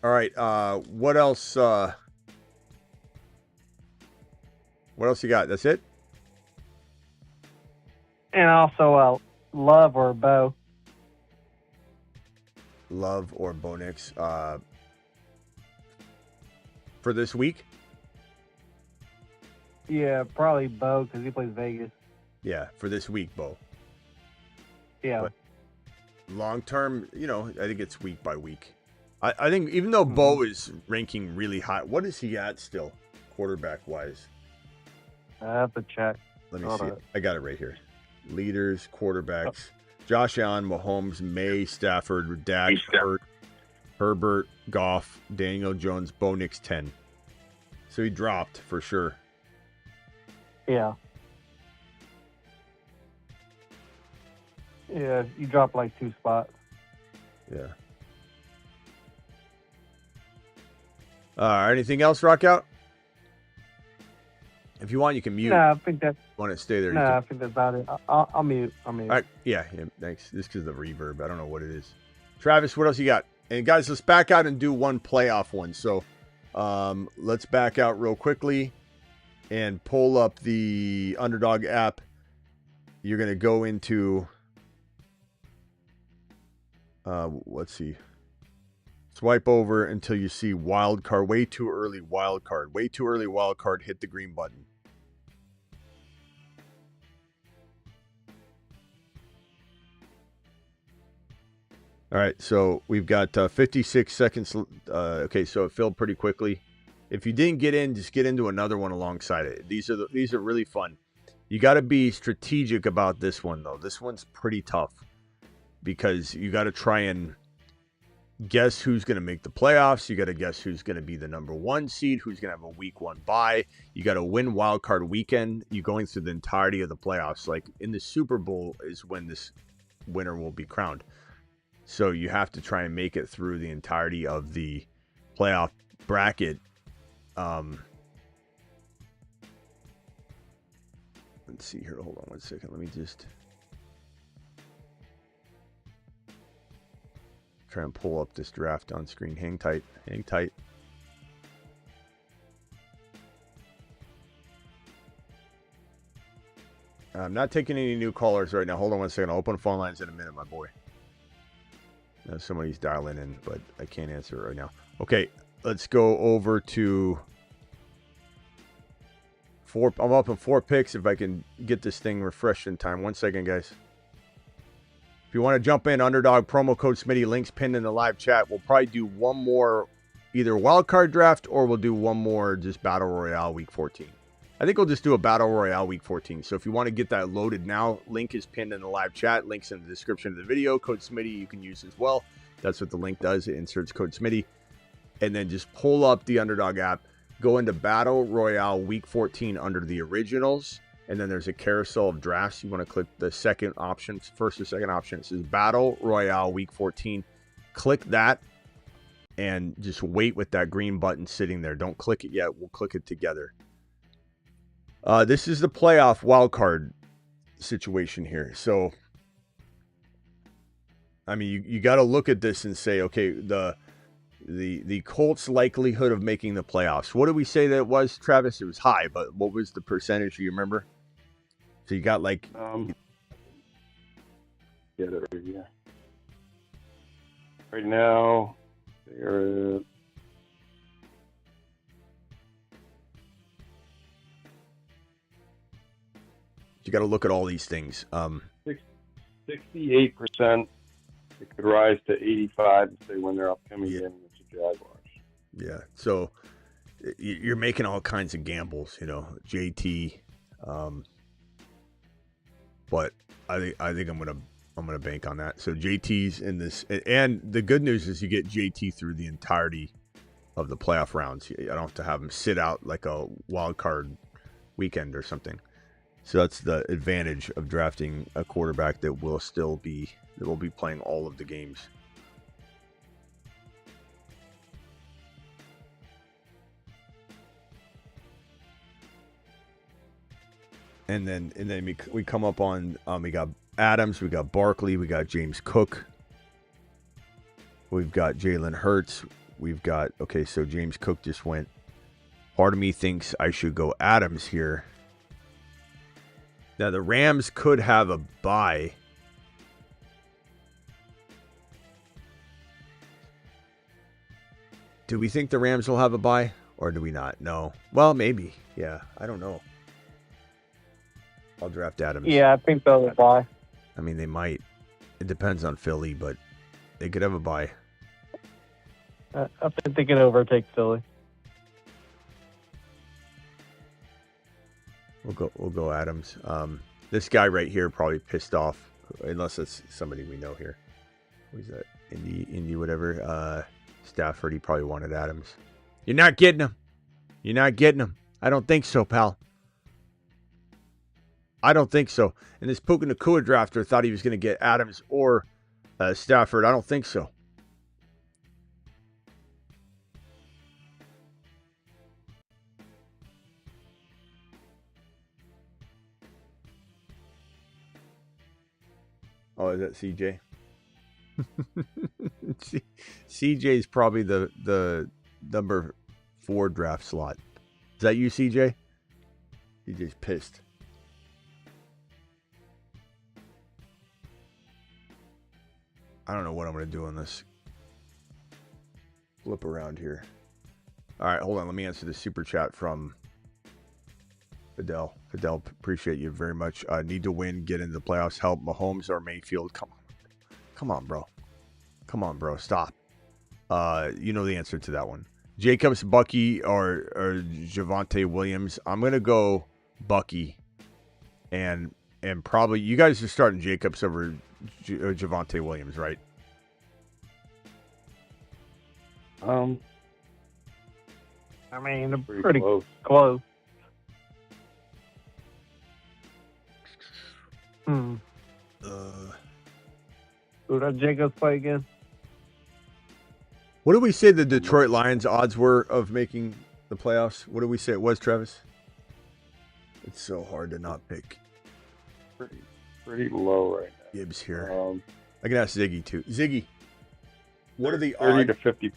All right. What else? What else you got? That's it? And also Love or Bo. Love or Bo Nix. For this week? Yeah, probably Bo because he plays Vegas. Yeah, for this week, Bo. Yeah. But long term, I think it's week by week. I think even though Bo is ranking really high, what is he at still, quarterback wise? I have to check. Let me see. I got it right here. Leaders, quarterbacks: Josh Allen, Mahomes, May, Stafford, Dak, Herbert, Goff, Daniel Jones, Bo Nix 10. So he dropped for sure. Yeah. Yeah, you dropped like 2 spots. Yeah. Anything else, Rock Out? If you want, you can mute. No, I think that's... Want to stay there? No, I think that's about it. I'll mute. All right. Yeah, thanks. This is the reverb. I don't know what it is. Travis, what else you got? And guys, let's back out and do one playoff one. So let's back out real quickly and pull up the Underdog app. You're going to go into, let's see. Swipe over until you see wild card. Way too early wild card. Way too early wild card. Hit the green button. All right, so we've got 56 seconds. Okay, so it filled pretty quickly. If you didn't get in, just get into another one alongside it. These are really fun. You got to be strategic about this one, though. This one's pretty tough because you got to try and guess who's going to make the playoffs. You got to guess who's going to be the number 1 seed, who's going to have a week 1 bye. You got to win wild card weekend. You're going through the entirety of the playoffs. Like in the Super Bowl is when this winner will be crowned. So you have to try and make it through the entirety of the playoff bracket. Let's see here. Hold on 1 second. Let me just Try and pull up this draft on screen. Hang tight. Hang tight. I'm not taking any new callers right now. Hold on one second. I'll open phone lines in a minute, my boy. Now somebody's dialing in, but I can't answer it right now. Okay, let's go over to 4. I'm up in 4 picks if I can get this thing refreshed in time. 1 second, guys. If you want to jump in, Underdog, promo code Smitty, links pinned in the live chat. We'll probably do one more either wild card draft or we'll do one more just Battle Royale Week 14. I think we'll just do a Battle Royale Week 14. So if you want to get that loaded now, link is pinned in the live chat. Links in the description of the video. Code Smitty you can use as well. That's what the link does. It inserts code Smitty. And then just pull up the Underdog app. Go into Battle Royale Week 14 under the originals. And then there's a carousel of drafts. You want to click the second option, first or second option. It says Battle Royale Week 14. Click that and just wait with that green button sitting there. Don't click it yet. We'll click it together. This is the playoff wildcard situation here. So, I mean, you got to look at this and say, okay, the Colts' likelihood of making the playoffs. What did we say that it was, Travis? It was high, but what was the percentage? Do you remember? So you got like... Get it right here. Right now, they're... You got to look at all these things. 68%. It could rise to 85 if they win their upcoming game against the Jaguars. Yeah. So you're making all kinds of gambles, you know, JT. But I think I'm gonna bank on that. So JT's in this, and the good news is you get JT through the entirety of the playoff rounds. I don't have to have him sit out like a wild card weekend or something. So that's the advantage of drafting a quarterback that will be playing all of the games. And then we come up on we got Adams, we got Barkley, we got James Cook, we've got Jalen Hurts, we've got so James Cook just went. Part of me thinks I should go Adams here. Now, the Rams could have a bye. Do we think the Rams will have a bye? Or do we not? No. Well, maybe. Yeah, I don't know. I'll draft Adams. Yeah, I think they'll bye. I mean, they might. It depends on Philly, but they could have a bye. I think they can overtake Philly. We'll go Adams. This guy right here probably pissed off, unless it's somebody we know here. Who's that? Indy, whatever. Stafford. He probably wanted Adams. You're not getting him. You're not getting him. I don't think so, pal. I don't think so. And this Puka Nacua drafter thought he was going to get Adams or Stafford. I don't think so. Oh, is that CJ? CJ is probably the number 4 draft slot. Is that you, CJ? CJ's pissed. I don't know what I'm going to do on this. Flip around here. All right, hold on. Let me answer the super chat from Fidel. Fidel, appreciate you very much. Need to win, get into the playoffs, help Mahomes or Mayfield. Come on, bro. Come on, bro. Stop. You know the answer to that one. Jacobs, Bucky, or Javonte Williams. I'm gonna go Bucky, and probably you guys are starting Jacobs over Javonte Williams, right? I mean, pretty close. Who did Jacobs play again? What did we say the Detroit Lions odds were of making the playoffs? What did we say it was, Travis? It's so hard to not pick. Pretty low right now. Gibbs here. I can ask Ziggy too. Ziggy, What are the 30 odds? to 50%.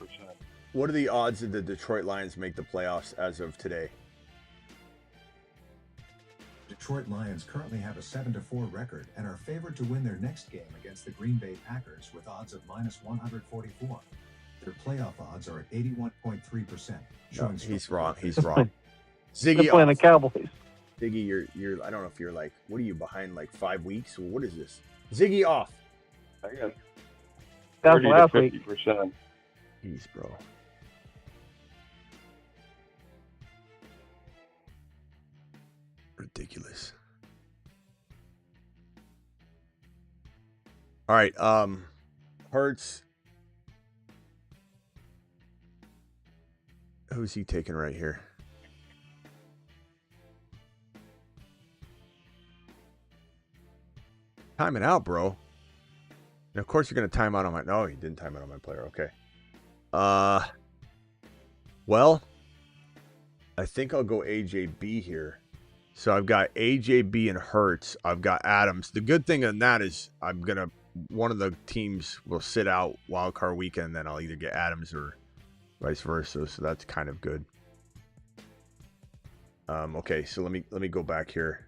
What are the odds that the Detroit Lions make the playoffs as of today? Detroit Lions currently have a 7-4 record and are favored to win their next game against the Green Bay Packers with odds of -144. Their playoff odds are at 81.3%. No, he's wrong. He's wrong. They're Ziggy, playing the Cowboys. Ziggy, you're. I don't know if you're like. What are you behind? Like 5 weeks? What is this? Ziggy off. I got That's 30 to last week. 50%. Jeez, bro. Ridiculous. All right, Hurts. Who's he taking right here? Time it out, bro. And of course you're gonna time out on my. No, he didn't time out on my player. Okay. Well, I think I'll go AJB here. So I've got AJB and Hurts. I've got Adams. The good thing on that is one of the teams will sit out wild card weekend, then I'll either get Adams or vice versa. So that's kind of good. Okay, so let me go back here.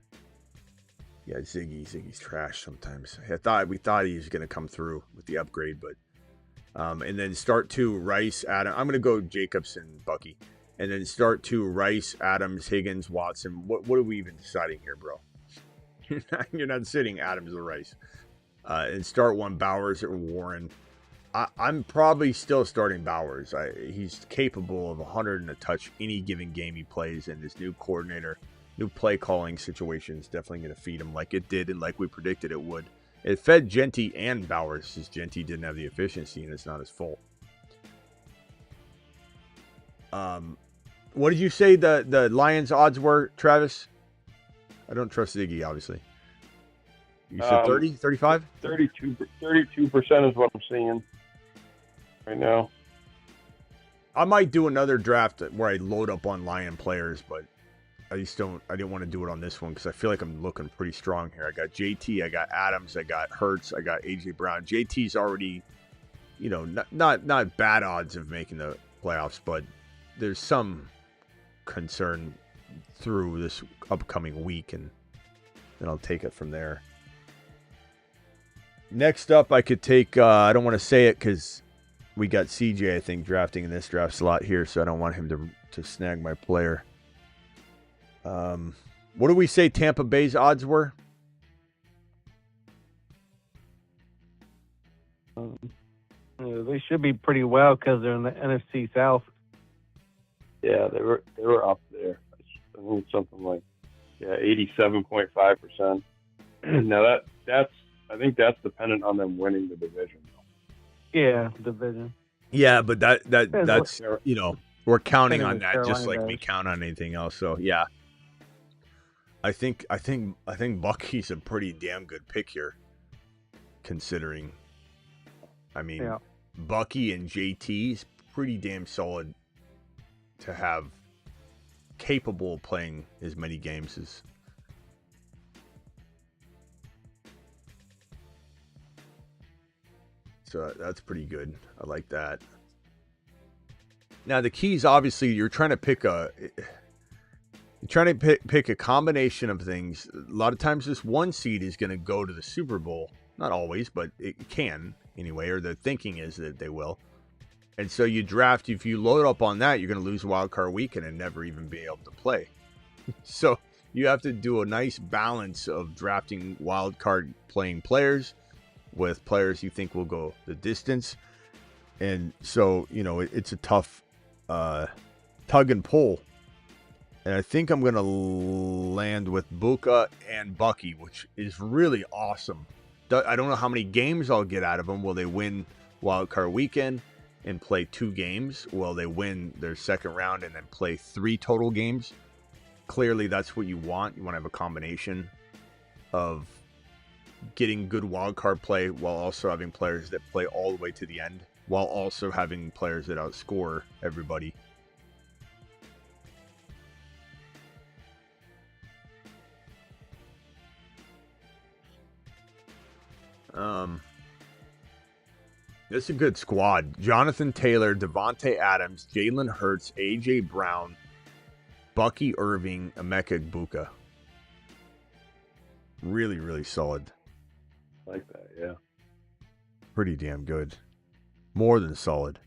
Yeah, Ziggy's trash sometimes. We thought he was gonna come through with the upgrade, but and then start 2 Rice, Adam. I'm gonna go Jacobson, Bucky. And then start 2 Rice, Adams, Higgins, Watson. What are we even deciding here, bro? You're not sitting Adams or Rice. And start 1 Bowers or Warren. I'm probably still starting Bowers. He's capable of 100 and a touch any given game he plays. And this new coordinator, new play calling situation is definitely going to feed him like it did and like we predicted it would. It fed Genty and Bowers since Genty didn't have the efficiency and it's not his fault. What did you say the Lions odds were, Travis? I don't trust Ziggy, obviously. You said 30, 35? 32% is what I'm seeing right now. I might do another draft where I load up on Lion players, but I didn't want to do it on this one because I feel like I'm looking pretty strong here. I got JT, I got Adams, I got Hurts, I got AJ Brown. JT's already, not bad odds of making the playoffs, but there's some concern through this upcoming week, and then I'll take it from there. Next up, I could take, I don't want to say it because we got CJ, I think, drafting in this draft slot here, so I don't want him to snag my player. What do we say Tampa Bay's odds were? They should be pretty well because they're in the NFC South. Yeah, they were up there. I think something like 87.5%. Now I think that's dependent on them winning the division. Yeah, division. Yeah, but that's we're counting on that just like we count on anything else. So yeah, I think Bucky's a pretty damn good pick here, considering. I mean, yeah. Bucky and JT is pretty damn solid to have, capable of playing as many games as. So that's pretty good. I like that. Now the keys, obviously, you're trying to pick a combination of things. A lot of times, this 1 seed is going to go to the Super Bowl. Not always, but it can anyway. Or the thinking is that they will. And so you draft. If you load up on that, you're going to lose wild card weekend and never even be able to play. So you have to do a nice balance of drafting wild card playing players with players you think will go the distance. And so, it's a tough tug and pull. And I think I'm going to land with Buka and Bucky, which is really awesome. I don't know how many games I'll get out of them. Will they win wild card weekend and play 2 games? Will they win their second round and then play 3 total games? Clearly, that's what you want. You want to have a combination of getting good wild card play while also having players that play all the way to the end, while also having players that outscore everybody. This is a good squad. Jonathan Taylor, Devontae Adams, Jalen Hurts, A.J. Brown, Bucky Irving, Emeka Egbuka. Really, really solid. Like that, yeah. Pretty damn good. More than solid.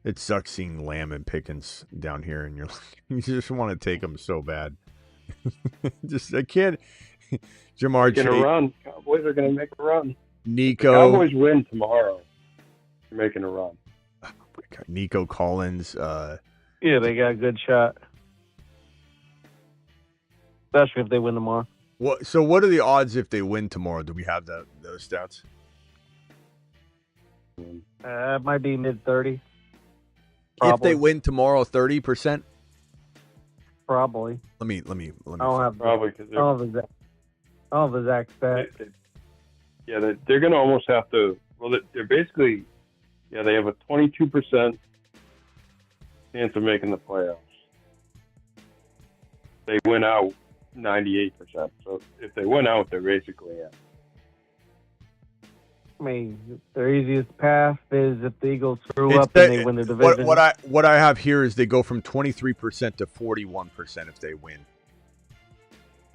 It sucks seeing Lamb and Pickens down here, and you just want to take them so bad. I can't. Jamar Chase. Making a run. Cowboys are going to make a run. Nico. The Cowboys win tomorrow. You're making a run. Oh my God. Nico Collins. Yeah, they got a good shot. Especially if they win tomorrow. So what are the odds if they win tomorrow? Do we have those stats? It might be mid-30. If they win tomorrow, 30%? Probably. Let me. I don't have probably because I don't have the exact stat. Yeah, they're going to almost have to. Well, they're basically. Yeah, they have a 22% chance of making the playoffs. They win out 98%. So if they win out, they're basically in. I mean, their easiest path is if the Eagles screw up and they win the division. What I have here is they go from 23% to 41% if they win.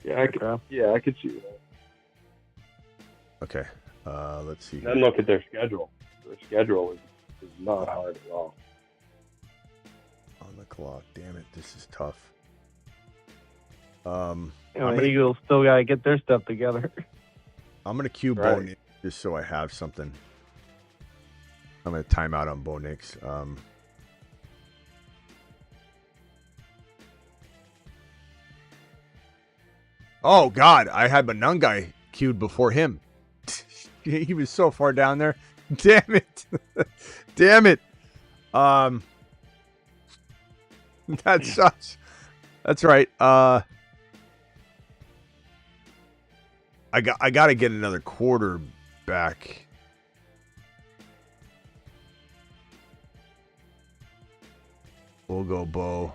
Yeah, I could see that. Okay, let's see. Then look at their schedule. Their schedule is not hard at all. On the clock, damn it, this is tough. The Eagles still got to get their stuff together. I'm gonna cue Bo Nix just so I have something. I'm gonna time out on Bo Nix. Oh God, I had Monangai queued before him. He was so far down there. Damn it. Damn it. That sucks. That's right. I got to get another quarterback. We'll go Bo.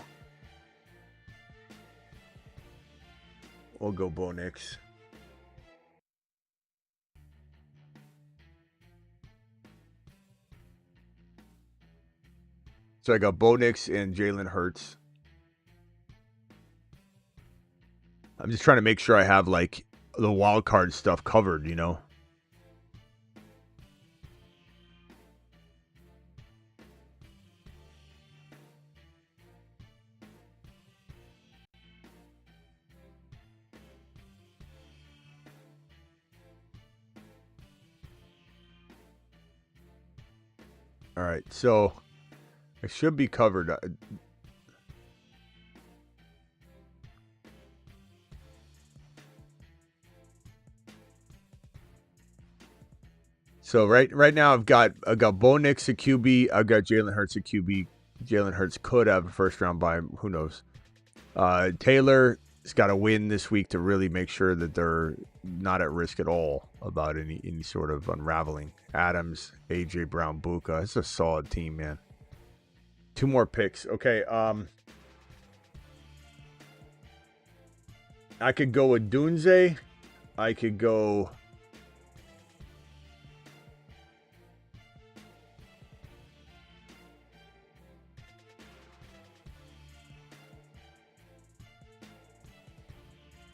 We'll go Bo Nix. So I got Bo Nix and Jalen Hurts. I'm just trying to make sure I have like the wild card stuff covered, you know. All right, so I should be covered. So right now I've got Bo Nix at QB. I've got Jalen Hurts at QB. Jalen Hurts could have a first round bye. Who knows? Taylor's got to win this week to really make sure that they're not at risk at all about any sort of unraveling. Adams, AJ Brown, Buka. It's a solid team, man. 2 more picks. Okay. I could go with Dunze. I could go.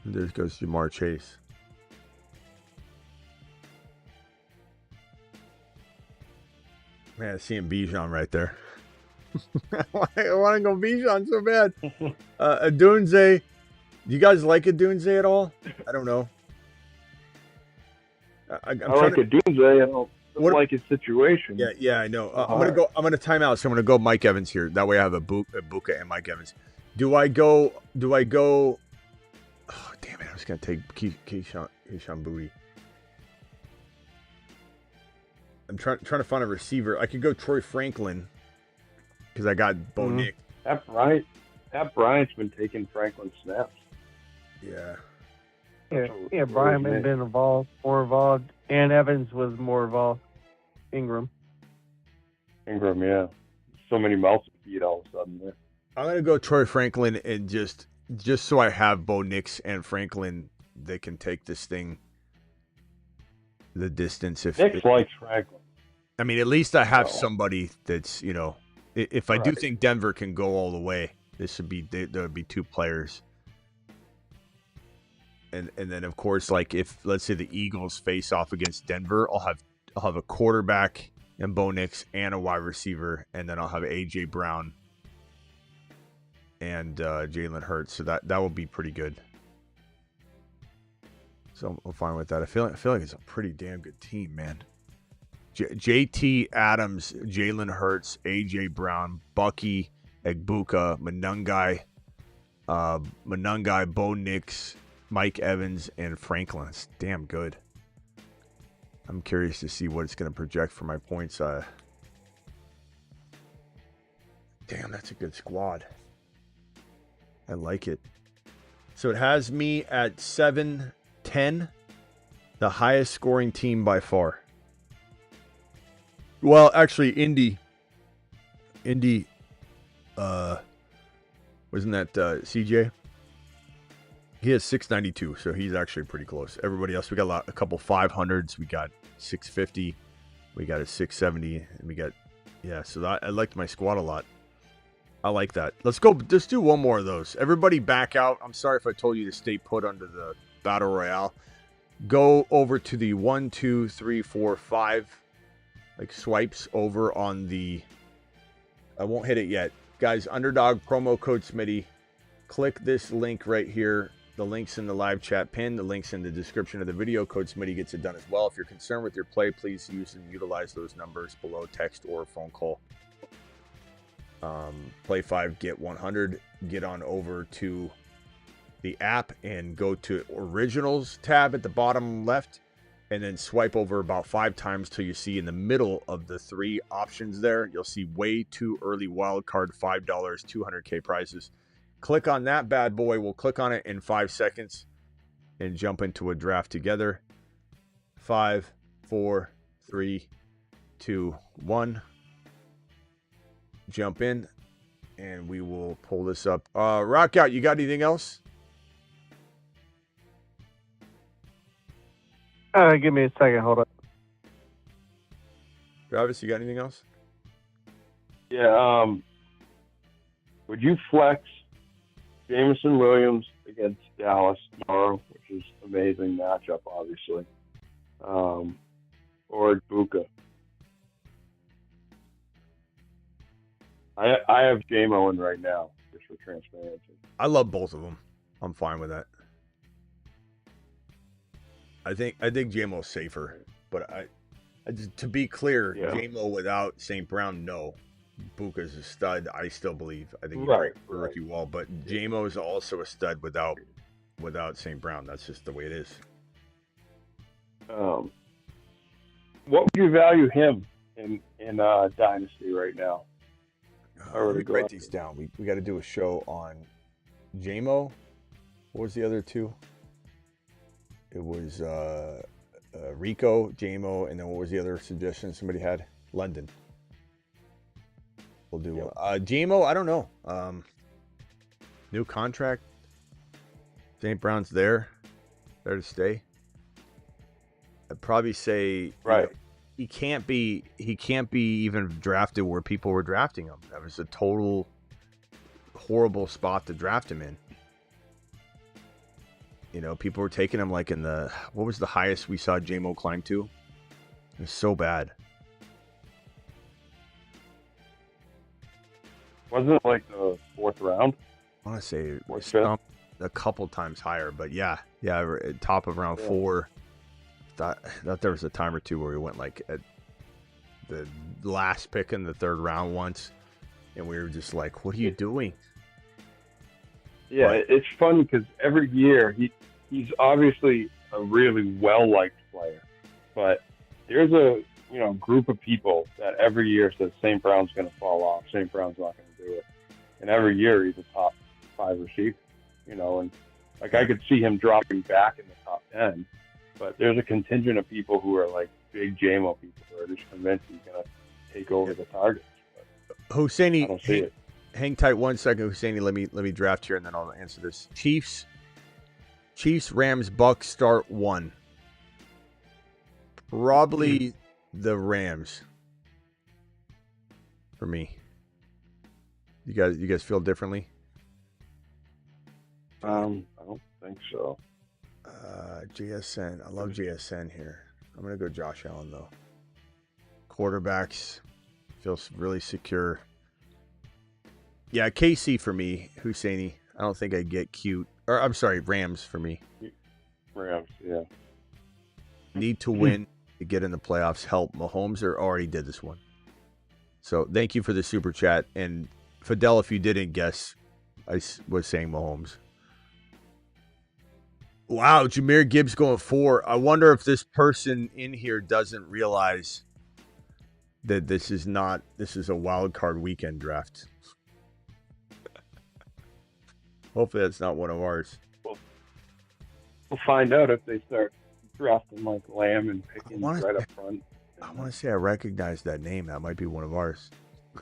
There goes Jamar Chase. Man, seeing Bijan right there. I want to go Bijan so bad. Adunze. Do you guys like Adunze at all? I don't know. I like Adunze. I don't like his situation. Yeah, I know. I'm gonna time out. So I'm gonna go Mike Evans here. That way I have a Buka and Mike Evans. Do I go? Oh, damn it! I was gonna take Keyshawn Boutte. I'm trying to find a receiver. I could go Troy Franklin because I got Bo Nix. Pat Bryant's been taking Franklin snaps. Yeah. Yeah, Bryant had been more involved, and Evans was more involved. Ingram, yeah. So many mouths to feed all of a sudden there. I'm gonna go Troy Franklin and just so I have Bo Nix and Franklin, they can take this thing. the distance. If Nick likes Franklin. I mean, at least I have somebody that's, you know, if I do think Denver can go all the way, this would be there would be two players. And then of course, like if let's say the Eagles face off against Denver, I'll have a quarterback and Bo Nix and a wide receiver, and then I'll have AJ Brown and Jalen Hurts. So that will be pretty good. So I'm fine with that. I feel like it's a pretty damn good team, man. JT Adams, Jalen Hurts, AJ Brown, Bucky, Egbuka, Monungai, Bo Nix, Mike Evans, and Franklin. It's damn good. I'm curious to see what it's going to project for my points. Damn, that's a good squad. I like it. So it has me at 7-10, the highest scoring team by far. Well, actually, Indy, wasn't that CJ? He has 692, so he's actually pretty close. Everybody else, we got a couple 500s. We got 650. We got a 670, and we got, so I liked my squad a lot. I like that. Let's go. Let's do one more of those. Everybody back out. I'm sorry if I told you to stay put under the Battle Royale. Go over to the 1, 2, 3, 4, 5. Like swipes over on the, I won't hit it yet. Guys, Underdog promo code Smitty. Click this link right here. The link's in the live chat pin. The link's in the description of the video. Code Smitty gets it done as well. If you're concerned with your play, please use and utilize those numbers below, text or phone call. Play 5, get 100. Get on over to the app and go to Originals tab at the bottom left. And then swipe over about 5 times till you see in the middle of the 3 options there. You'll see way too early wild card, $5, 200K prizes. Click on that bad boy. We'll click on it in 5 seconds and jump into a draft together. 5, 4, 3, 2, 1. Jump in and we will pull this up. Rock out. You got anything else? Give me a second. Hold on. Travis, you got anything else? Yeah. Would you flex Jameson Williams against Dallas tomorrow, which is an amazing matchup, obviously, or Buka? I have JMO in right now, just for transparency. I love both of them. I'm fine with that. I think JMO's safer, but I just, to be clear, JMO without St. Brown, no. Buka's a stud. I still believe. I think he's a rookie wall, but JMO is also a stud without St. Brown. That's just the way it is. What would you value him in Dynasty right now? Let me write these down. We got to do a show on JMO. What was the other two? It was Rico, JMO, and then what was the other suggestion somebody had? London. We'll do JMO. I don't know. New contract. St. Brown's there to stay. I'd probably say he can't be even drafted where people were drafting him. That was a total horrible spot to draft him in. You know, people were taking him like in the, what was the highest we saw JMO climb to? It was so bad. Wasn't it like the 4th round? I want to say it was a couple times higher, but yeah, top of round 4. Thought there was a time or two where we went like at the last pick in the 3rd round once, and we were just like, what are you doing? Yeah, it's fun because every year he's obviously a really well-liked player, but there's a group of people that every year says St. Brown's going to fall off, St. Brown's not going to do it, and every year he's a top 5 receiver, and like I could see him dropping back in the top 10, but there's a contingent of people who are like big JMO people who are just convinced he's going to take over the targets. Hosseini, I don't see it. Hang tight 1 second, Husseini. Let me draft here and then I'll answer this. Chiefs, Rams, Bucks start 1. Probably the Rams. For me. You guys feel differently? I don't think so. JSN. I love JSN here. I'm gonna go Josh Allen though. Quarterbacks feels really secure. Yeah, KC for me. Husseini. I don't think I get cute. Or I'm sorry, Rams for me. Rams, yeah. Need to win to get in the playoffs. Help Mahomes or already did this one. So thank you for the super chat. And Fidel, if you didn't guess, I was saying Mahomes. Wow, Jahmyr Gibbs going 4. I wonder if this person in here doesn't realize that this is a wild card weekend draft. Hopefully that's not one of ours. We'll find out if they start drafting like Lamb and picking right up front. I want to say I recognize that name. That might be one of ours.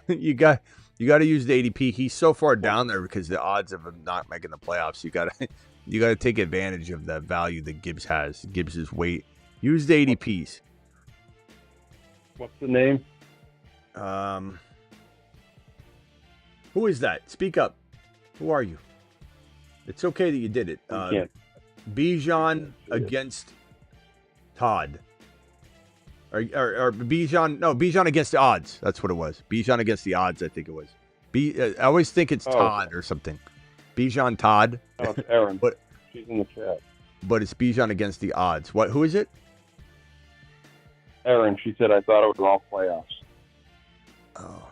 you got to use the ADP. He's so far down there because the odds of him not making the playoffs. You got to take advantage of that value that Gibbs has. Gibbs' weight. Use the ADPs. What's the name? Who is that? Speak up. Who are you? It's okay that you did it. Bijan against Todd. Or Bijan? No, Bijan against the odds. That's what it was. Bijan against the odds, I think it was. I always think it's Todd or something. Bijan Todd. Oh, it's Aaron. But she's in the chat. But it's Bijan against the odds. What? Who is it? Aaron. She said I thought it was all playoffs. Oh.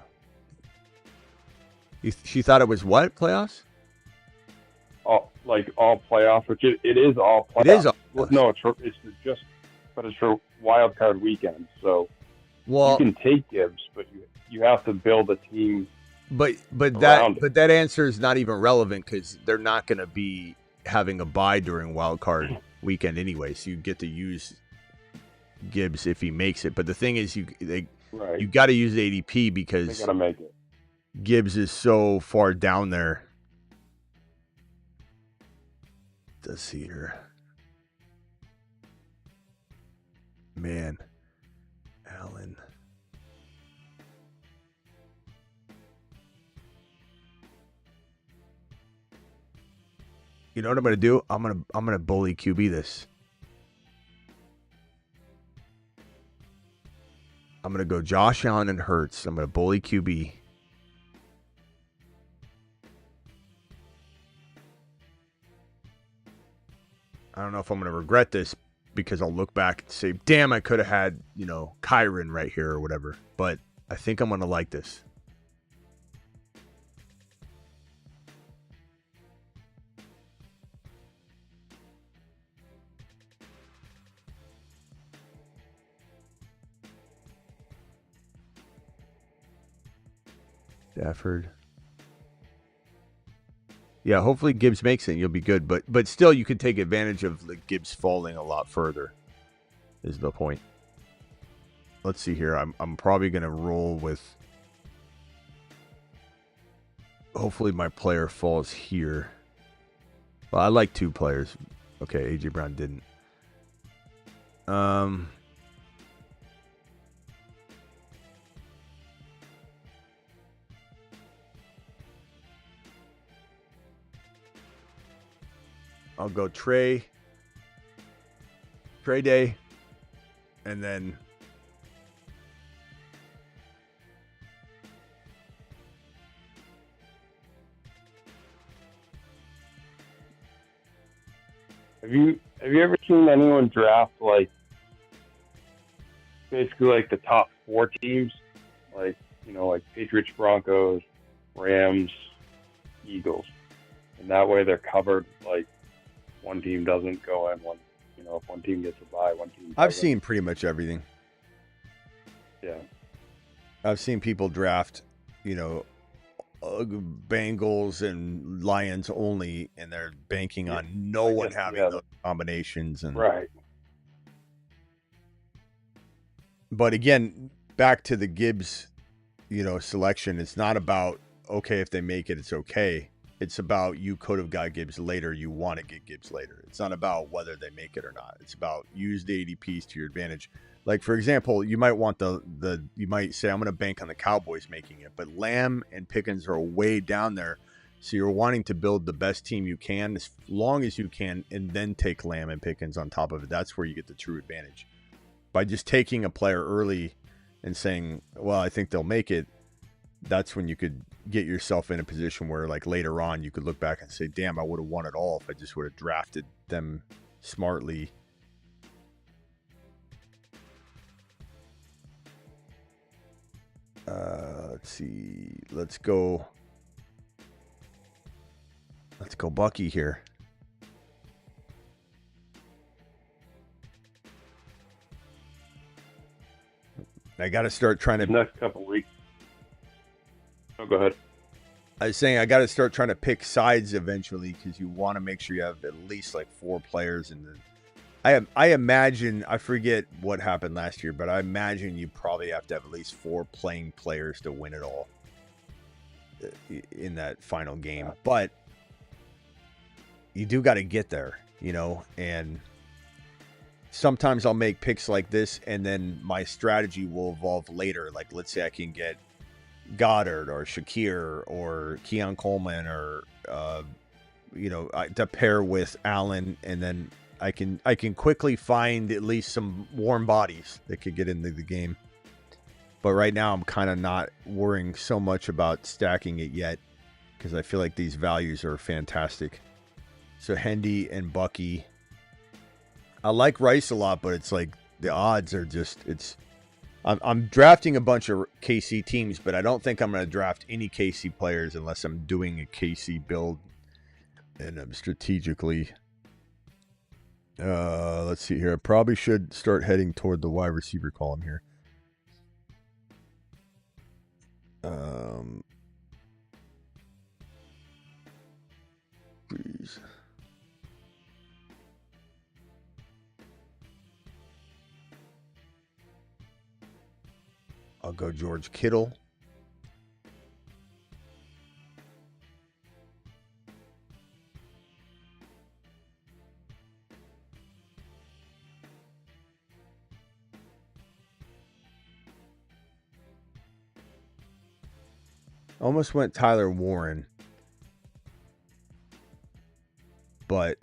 She thought it was what? Playoffs? All playoffs, which it is all playoffs. It is all playoffs. No, it's for wild card weekend. So you can take Gibbs, but you have to build a team. But that answer is not even relevant because they're not going to be having a bye during wild card weekend anyway. So you get to use Gibbs if he makes it. But the thing is, you got to use the ADP because they got to make it. Gibbs is so far down there. Let's see here. Man. Allen. You know what I'm going to do? I'm going to bully QB this. I'm going to go Josh Allen and Hurts. I'm going to bully QB. I don't know if I'm going to regret this because I'll look back and say, damn, I could have had, Kyron right here or whatever. But I think I'm going to like this. Stafford. Yeah, hopefully Gibbs makes it and you'll be good. But still, you can take advantage of Gibbs falling a lot further is the point. Let's see here. I'm probably going to roll with... Hopefully my player falls here. Well, I like 2 players. Okay, A.J. Brown didn't. I'll go Trey Day, and then Have you ever seen anyone draft basically the top 4 teams, like Patriots, Broncos, Rams, Eagles, and that way they're covered. One team doesn't go in, if one team gets a bye, one team doesn't. I've seen pretty much everything. Yeah. I've seen people draft, Bengals and Lions only, and they're banking on no one having those combinations. And right. But again, back to the Gibbs, selection. It's not about, okay, if they make it, it's okay. It's about you could have got Gibbs later. You want to get Gibbs later. It's not about whether they make it or not. It's about use the ADPs to your advantage. Like, for example, you might want you might say, I'm going to bank on the Cowboys making it, but Lamb and Pickens are way down there. So you're wanting to build the best team you can as long as you can, and then take Lamb and Pickens on top of it. That's where you get the true advantage. By just taking a player early and saying, well, I think they'll make it, that's when you could get yourself in a position where, like, later on you could look back and say, damn, I would have won it all if I just would have drafted them smartly. Let's see. Let's go Bucky here. I got to start trying to... Next couple weeks. Oh, go ahead. I was saying I got to start trying to pick sides eventually, because you want to make sure you have at least like 4 players in the... I imagine, I forget what happened last year, but I imagine you probably have to have at least 4 playing players to win it all in that final game. But you do got to get there, you know, and sometimes I'll make picks like this and then my strategy will evolve later. Like, let's say I can get Goddard or Shakir or Keon Coleman or, to pair with Allen, and then I can quickly find at least some warm bodies that could get into the game. But right now I'm kind of not worrying so much about stacking it yet, because I feel like these values are fantastic. So Hendy and Bucky. I like Rice a lot, but it's like the odds are just, I'm drafting a bunch of KC teams, but I don't think I'm going to draft any KC players unless I'm doing a KC build and I'm strategically. Let's see here. I probably should start heading toward the wide receiver column here. Please. I'll go George Kittle. Almost went Tyler Warren, but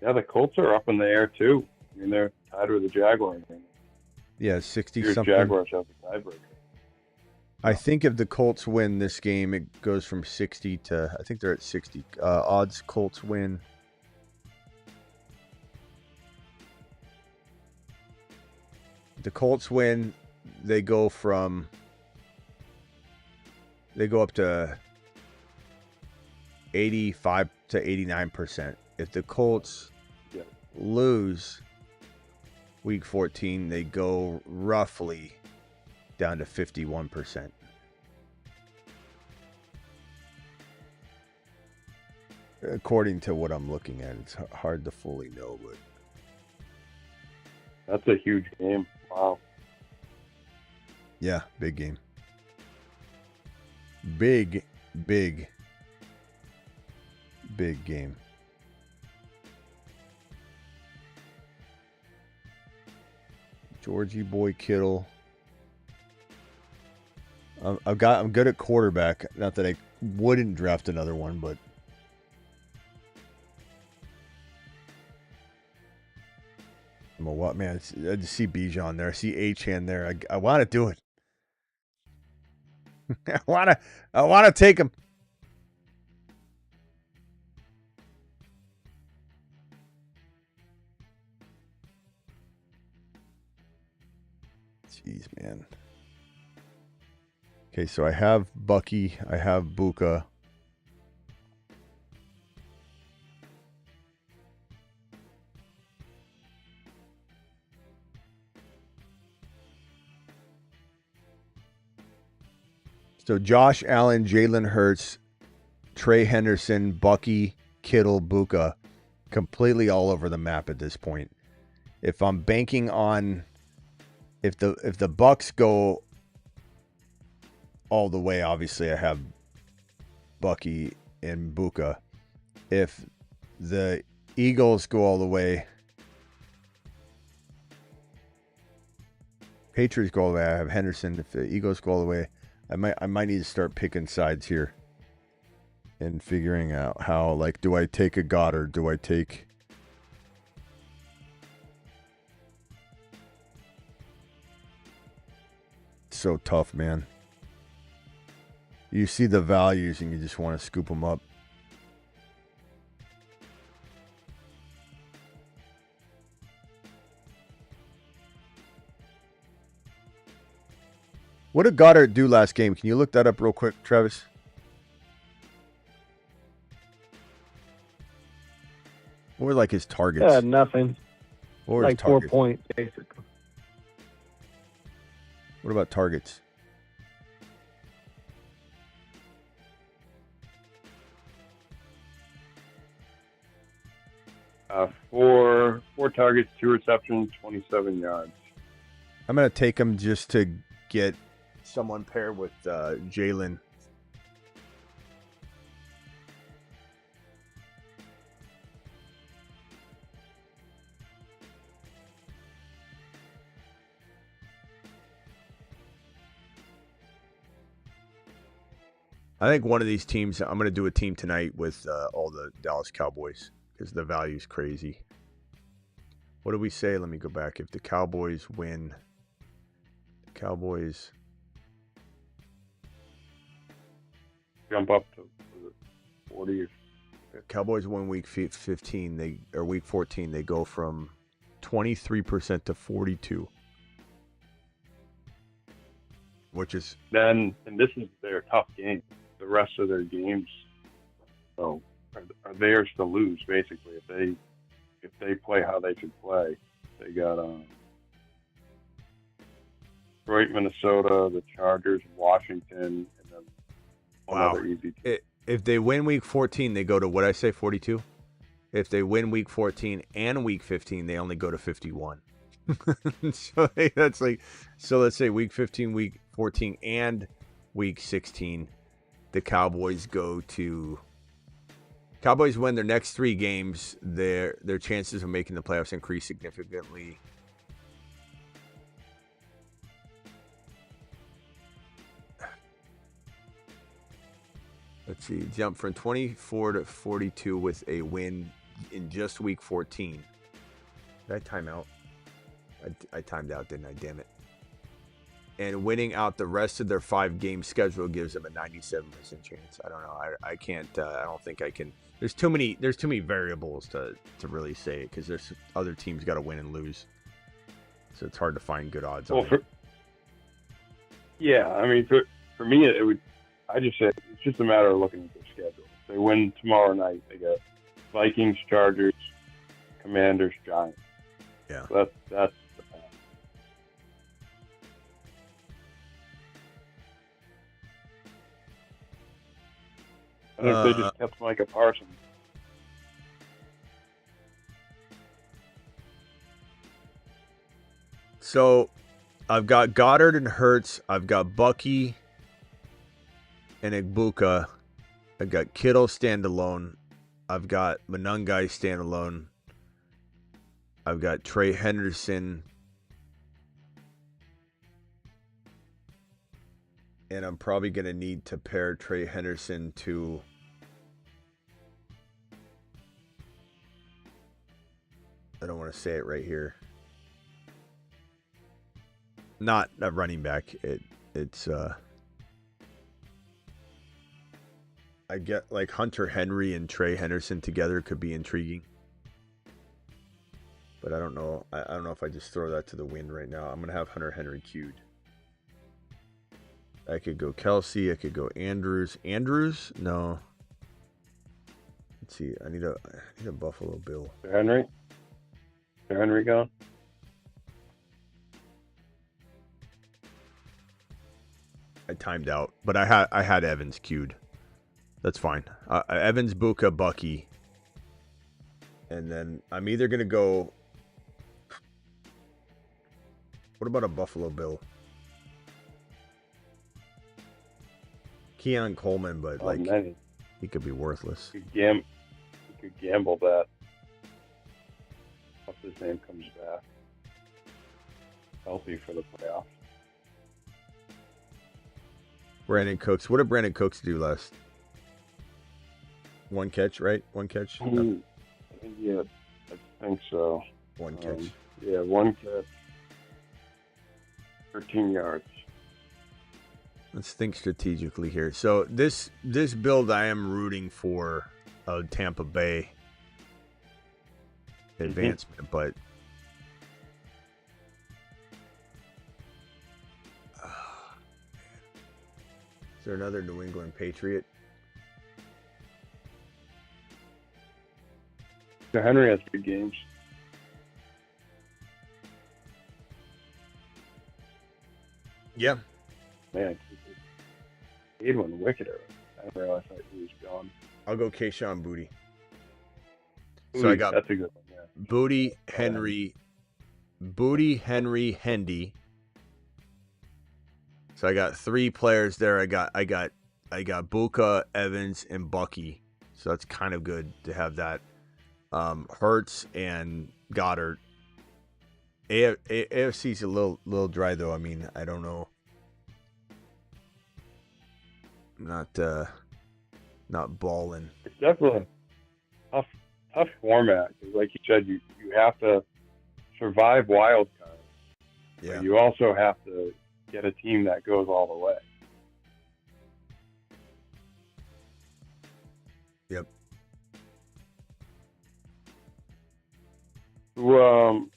yeah, the Colts are up in the air too. I mean, they're tied with the Jaguars. Yeah, 60 Your something. Jaguars have the tiebreaker. I think if the Colts win this game, it goes from 60 to, I think they're at 60. Odds Colts win. The Colts win, they go up to 85 to 89%. If the Colts lose week 14, they go roughly down to 51%. According to what I'm looking at, it's hard to fully know, but that's a huge game. Wow. Yeah, big game. Big game. Georgie Boy Kittle. I'm good at quarterback. Not that I wouldn't draft another one, but I'm a what man? I just see Bijan there. I see Achane there. I want to do it. I want to take him. Jeez, man. Okay, so I have Bucky. I have Buka. So Josh Allen, Jalen Hurts, Trey Henderson, Bucky, Kittle, Buka, completely all over the map at this point. if I'm banking on if the Bucks go all the way, obviously I have Bucky and Buka. If the Eagles go all the way, Patriots go all the way, I have Henderson. If the Eagles go all the way, I might need to start picking sides here and figuring out how, like, do I take a Goddard? Do I take so tough, man. You see the values and you just want to scoop them up. What did Goddard do last game? Can you look that up real quick, Travis? What were like his targets? Nothing. What were Like his 4 targets? points, basically. What about targets? Four targets, 2 receptions, 27 yards. I'm going to take him just to get someone paired with Jalen. I think one of these teams, I'm going to do a team tonight with all the Dallas Cowboys because the value is crazy. What do we say? Let me go back. If the Cowboys win, the Cowboys jump up to 40 or 50. Cowboys win week 15, week 14, they go from 23% to 42%. Which is then, and this is their tough game. The rest of their games, so are theirs to lose. Basically, if they play how they should play, they got Detroit, Minnesota, the Chargers, Washington, and then another easy team. If they win week 14, they go to what I say 42. If they win week 14 and week 15, they only go to 51. So that's like, so let's say week 15, week 14, and week 16, the Cowboys win their next 3 games. Their chances of making the playoffs increase significantly. Let's see, jump from 24 to 42 with a win in just week 14. Did I time out? I timed out, didn't I? Damn it. And winning out the rest of their 5-game schedule gives them a 97% chance. I don't know. I can't. I don't think I can. There's too many variables to really say it because there's other teams got to win and lose. So it's hard to find good odds on it. Yeah, I mean, for me, it would. I just say it's just a matter of looking at their schedule. If they win tomorrow night, they got Vikings, Chargers, Commanders, Giants. Yeah, so that's the path. And if they just kept Micah Parsons. So I've got Goddard and Hurts. I've got Bucky and Igbuka. I've got Kittle standalone. I've got Monangai standalone. I've got Trey Henderson. And I'm probably going to need to pair Trey Henderson to I don't want to say it right here. Not a running back. It's I get like Hunter Henry and Trey Henderson together could be intriguing. But I don't know. I don't know if I just throw that to the wind right now. I'm going to have Hunter Henry queued. I could go Kelsey. I could go Andrews. Andrews? No. Let's see. I need a Buffalo Bill. Henry gone? I timed out, but I had Evans queued. That's fine. Evans, Buka, Bucky. And then I'm either going to go What about a Buffalo Bill? Keon Coleman, but like he could be worthless. You could gamble that. What's his name comes back healthy for the playoffs. Brandon Cooks. What did Brandon Cooks do last? One catch, right? One catch? Yeah, I think so. One catch. Yeah, one catch. 13 yards. Let's think strategically here. So this build, I am rooting for a Tampa Bay advancement, but is there another New England Patriot? So Henry has good games. Yeah. Man, he had one wicked early. I didn't realize that he was gone. I'll go Kayshon Boutte. So I got that's a good one. Yeah. Boutte, Henry, Hendy. So I got 3 players there. I got Buka, Evans, and Bucky. So that's kind of good to have that. Hurts and Goddard. AFC's a little dry though. I mean, I don't know. Not balling. It's definitely a tough format because, like you said, you have to survive wild card. Yeah. But you also have to get a team that goes all the way. Yep. Who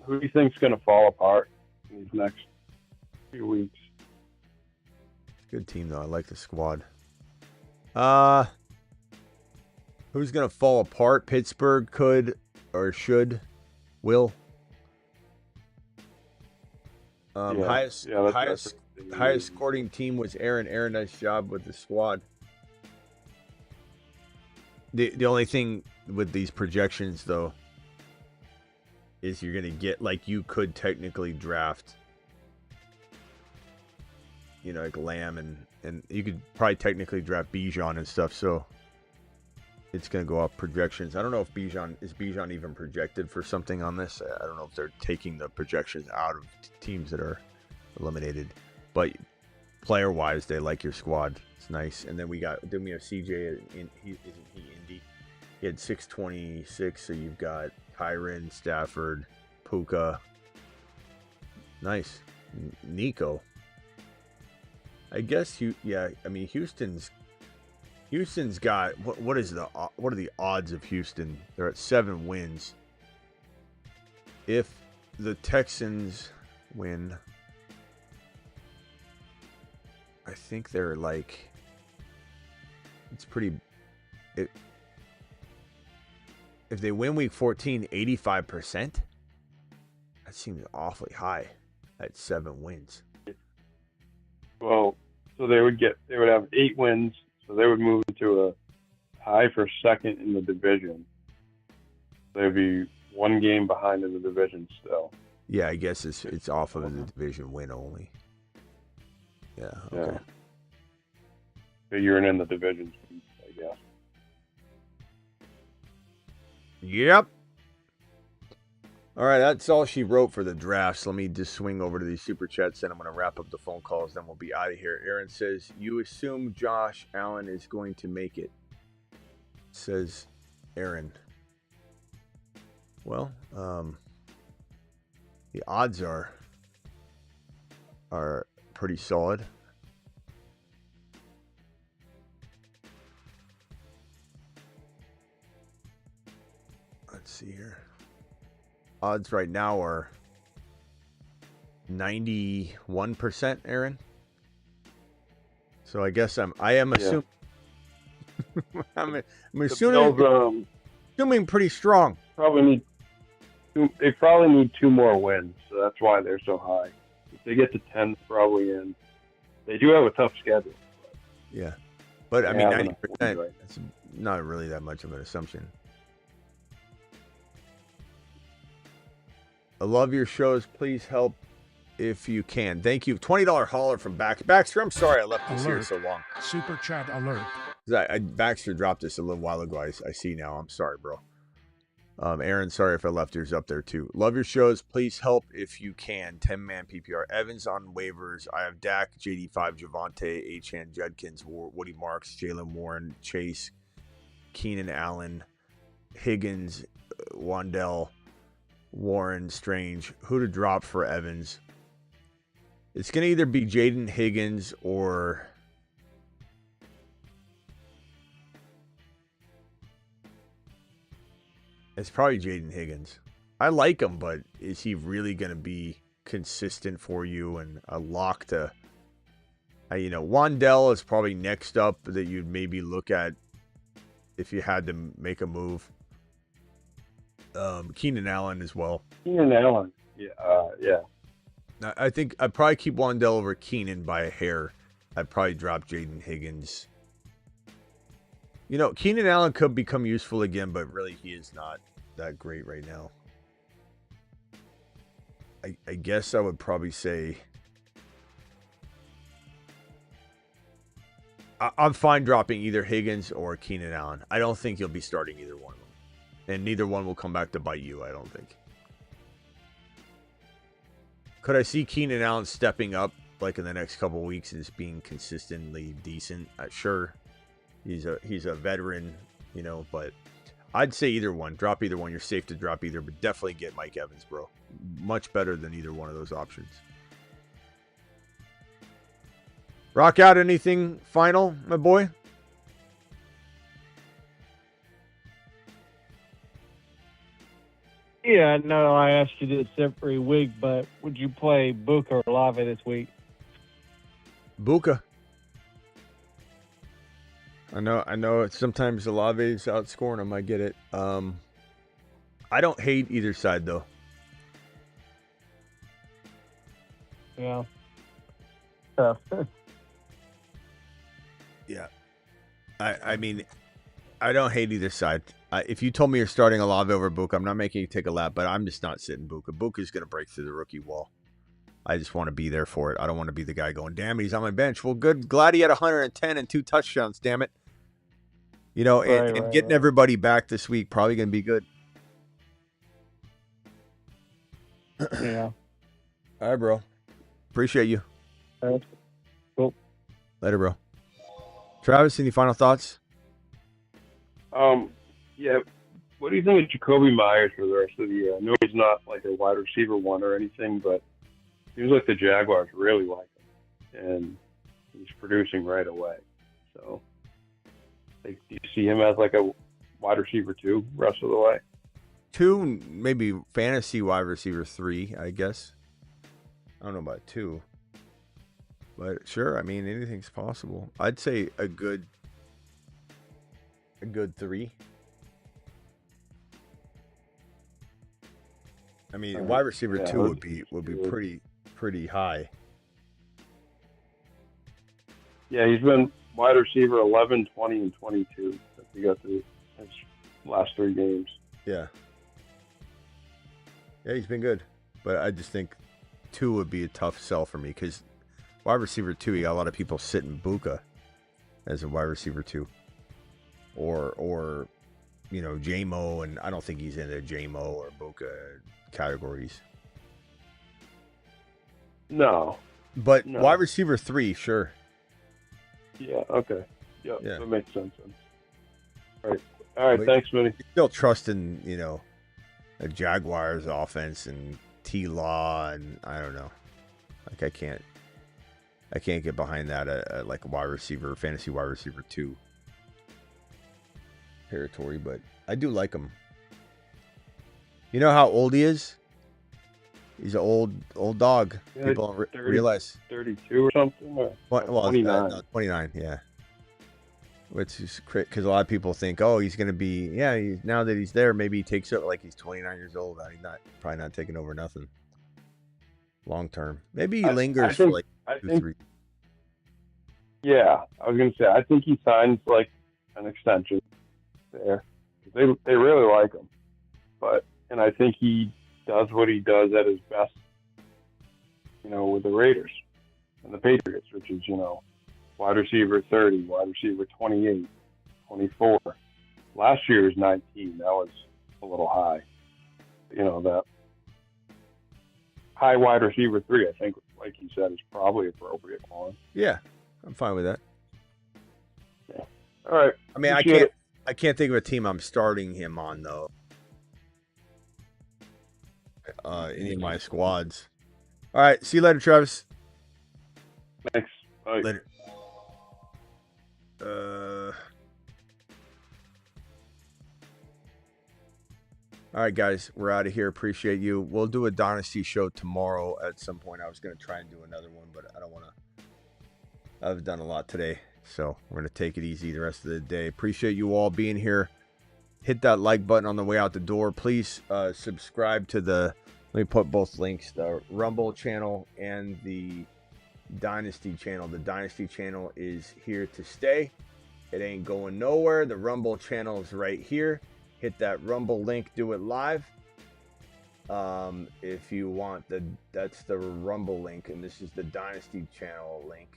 do you think's going to fall apart in these next few weeks? Good team though. I like the squad. Who's gonna fall apart? Pittsburgh could or should. Will. Highest scoring team was Aaron. Aaron, nice job with the squad. The only thing with these projections though is you're gonna get, like, you could technically draft, you know, like Lamb and you could probably technically draft Bijan and stuff, so it's going to go up projections. I don't know if Bijan even projected for something on this. I don't know if they're taking the projections out of teams that are eliminated, but player-wise, they like your squad. It's nice. And then we have CJ, isn't he Indy? He had 626, so you've got Tyron, Stafford, Puka. Nice. Nico. I guess Houston's got what are the odds of Houston? They're at 7 wins. If the Texans win, I think they're like, it's pretty. If they win week 14, 85%. That seems awfully high at 7 wins. Well, so they would have 8 wins, so they would move into a tie for second in the division. They'd be 1 game behind in the division still. Yeah, I guess it's off of the division win only. Yeah. Okay. Yeah. Figuring in the divisions, I guess. Yep. All right, that's all she wrote for the drafts. Let me just swing over to these super chats, and I'm going to wrap up the phone calls, then we'll be out of here. Aaron says, you assume Josh Allen is going to make it, says Aaron. Well, the odds are pretty solid. Let's see here. Odds right now are 91%, Aaron. So I guess I am assuming I'm assuming pretty strong. They probably need 2 more wins, so that's why they're so high. If they get to 10, probably in. They do have a tough schedule. Yeah, but I mean 90%. Right. That's not really that much of an assumption. I love your shows. Please help if you can. Thank you. $20 hauler from Baxter. I'm sorry I left this here Alert. so long. Super chat alert. Baxter dropped this a little while ago. I see now. I'm sorry, bro. Aaron, sorry if I left yours up there too. Love your shows. Please help if you can. 10-man PPR. Evans on waivers. I have Dak, JD5, Javonte, Achane, Judkins, Woody Marks, Jalen Warren, Chase, Keenan Allen, Higgins, Wandell, Warren, Strange. Who to drop for Evans? It's going to either be Jaden Higgins or... It's probably Jaden Higgins. I like him, but is he really going to be consistent for you and a lock to... Wandell is probably next up that you'd maybe look at if you had to make a move. Keenan Allen as well. Keenan Allen. Yeah. I think I'd probably keep Wandell over Keenan by a hair. I'd probably drop Jaden Higgins. Keenan Allen could become useful again, but really he is not that great right now. I guess I would probably say I'm fine dropping either Higgins or Keenan Allen. I don't think you'll be starting either one of them. And neither one will come back to bite you, I don't think. Could I see Keenan Allen stepping up like in the next couple of weeks and just being consistently decent? Sure. He's a veteran, but I'd say either one. Drop either one. You're safe to drop either, but definitely get Mike Evans, bro. Much better than either one of those options. Rock out anything final, my boy? Yeah, I know I asked you this every week, but would you play Book or Olave this week? Buka. I know. Sometimes Olave's outscoring him. I get it. I don't hate either side though. Yeah. Tough. Yeah. I mean, I don't hate either side. If you told me you're starting Olave over Buka, I'm not making you take a lap, but I'm just not sitting Buka. Buka's going to break through the rookie wall. I just want to be there for it. I don't want to be the guy going, damn, he's on my bench. Well, good. Glad he had 110 and 2 touchdowns, damn it. And getting everybody back this week probably going to be good. Yeah. All right, bro. Appreciate you. Cool. Later, bro. Travis, any final thoughts? Yeah. What do you think of Jacoby Myers for the rest of the year? I know he's not like a wide receiver one or anything, but it seems like the Jaguars really like him, and he's producing right away. So, do you see him as like a wide receiver 2 rest of the way? 2, maybe fantasy wide receiver 3, I guess. I don't know about 2. But sure, I mean, anything's possible. I'd say a good 3. I mean, wide receiver 2 would be pretty high. Yeah, he's been wide receiver 11, 20, and 22. He got his last 3 games. Yeah. Yeah, he's been good. But I just think 2 would be a tough sell for me because wide receiver 2, you got a lot of people sitting Buka as a wide receiver 2. Or J-Mo, and I don't think he's in the J-Mo or Buka categories. No. But wide receiver 3, sure. Yeah, okay. Yep, Yeah. That makes sense then. All right, thanks, Smitty. Still trusting, a Jaguars offense and T-Law, and I don't know. Like, I can't get behind that like a wide receiver, fantasy wide receiver 2 territory, but I do like him. You know how old he is? He's an old dog. Yeah, People don't realize. 32 or something? Or 29. 29, yeah. Which is because a lot of people think, oh, he's going to be, now that he's there, maybe he takes over like he's 29 years old. He's probably not taking over nothing long term. Maybe he lingers for like 2-3. Yeah, I was going to say, I think he signs like an extension there. They really like him. And I think he does what he does at his best with the Raiders and the Patriots, which is, wide receiver 30, wide receiver 28, 24. Last year's 19, that was a little high. That high wide receiver 3, I think, like you said, is probably appropriate for him. Yeah, I'm fine with that. Yeah. All right. I mean, I can't think of a team I'm starting him on, though. Any of my squads. All right. See you later, Travis. Thanks. Bye. Later. All right, guys. We're out of here. Appreciate you. We'll do a Dynasty show tomorrow at some point. I was going to try and do another one, but I don't want to. I've done a lot today, so we're going to take it easy the rest of the day. Appreciate you all being here. Hit that like button on the way out the door. Please subscribe to the, let me put both links, the Rumble channel and the Dynasty channel. The Dynasty channel is here to stay. It ain't going nowhere. The Rumble channel is right here. Hit that Rumble link, do it live. If you want, that's the Rumble link, and this is the Dynasty channel link.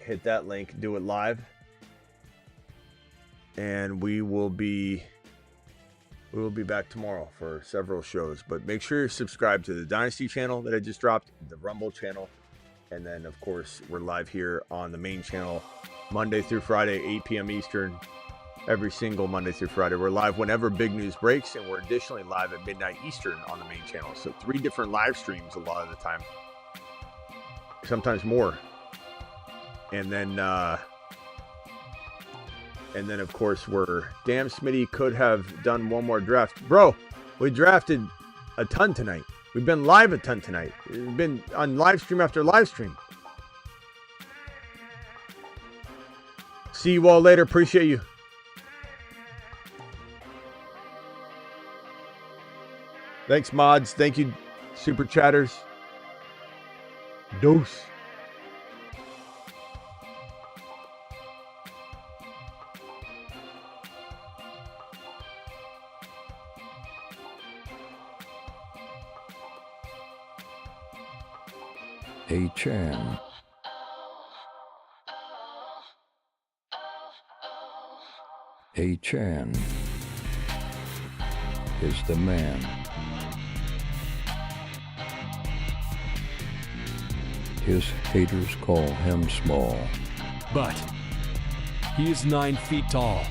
Hit that link, do it live. And we will be back tomorrow for several shows. But make sure you subscribe to the Dynasty channel that I just dropped, the Rumble channel, and then of course we're live here on the main channel Monday through Friday, 8 p.m. Eastern. Every single Monday through Friday. We're live whenever big news breaks, and we're additionally live at midnight Eastern on the main channel. So 3 different live streams a lot of the time. Sometimes more. And then of course damn, Smitty could have done one more draft. Bro, we drafted a ton tonight. We've been live a ton tonight. We've been on live stream after live stream. See you all later. Appreciate you. Thanks, mods. Thank you, super chatters. Dose. A-Chan. A-Chan is the man. His haters call him small. But he is 9 feet tall.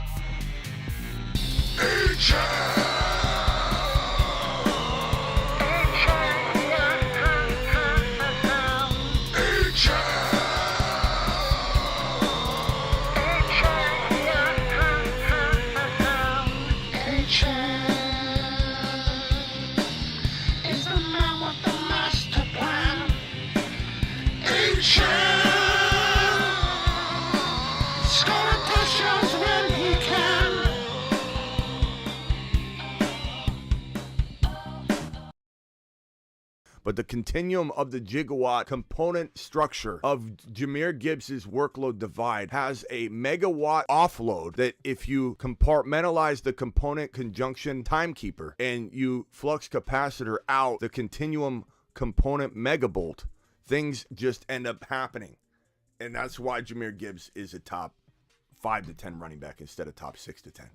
But the continuum of the gigawatt component structure of Jahmyr Gibbs' workload divide has a megawatt offload that if you compartmentalize the component conjunction timekeeper and you flux capacitor out the continuum component megabolt, things just end up happening. And that's why Jahmyr Gibbs is a top 5 to 10 running back instead of top 6 to 10.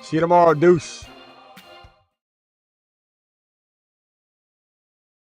See you tomorrow, Deuce.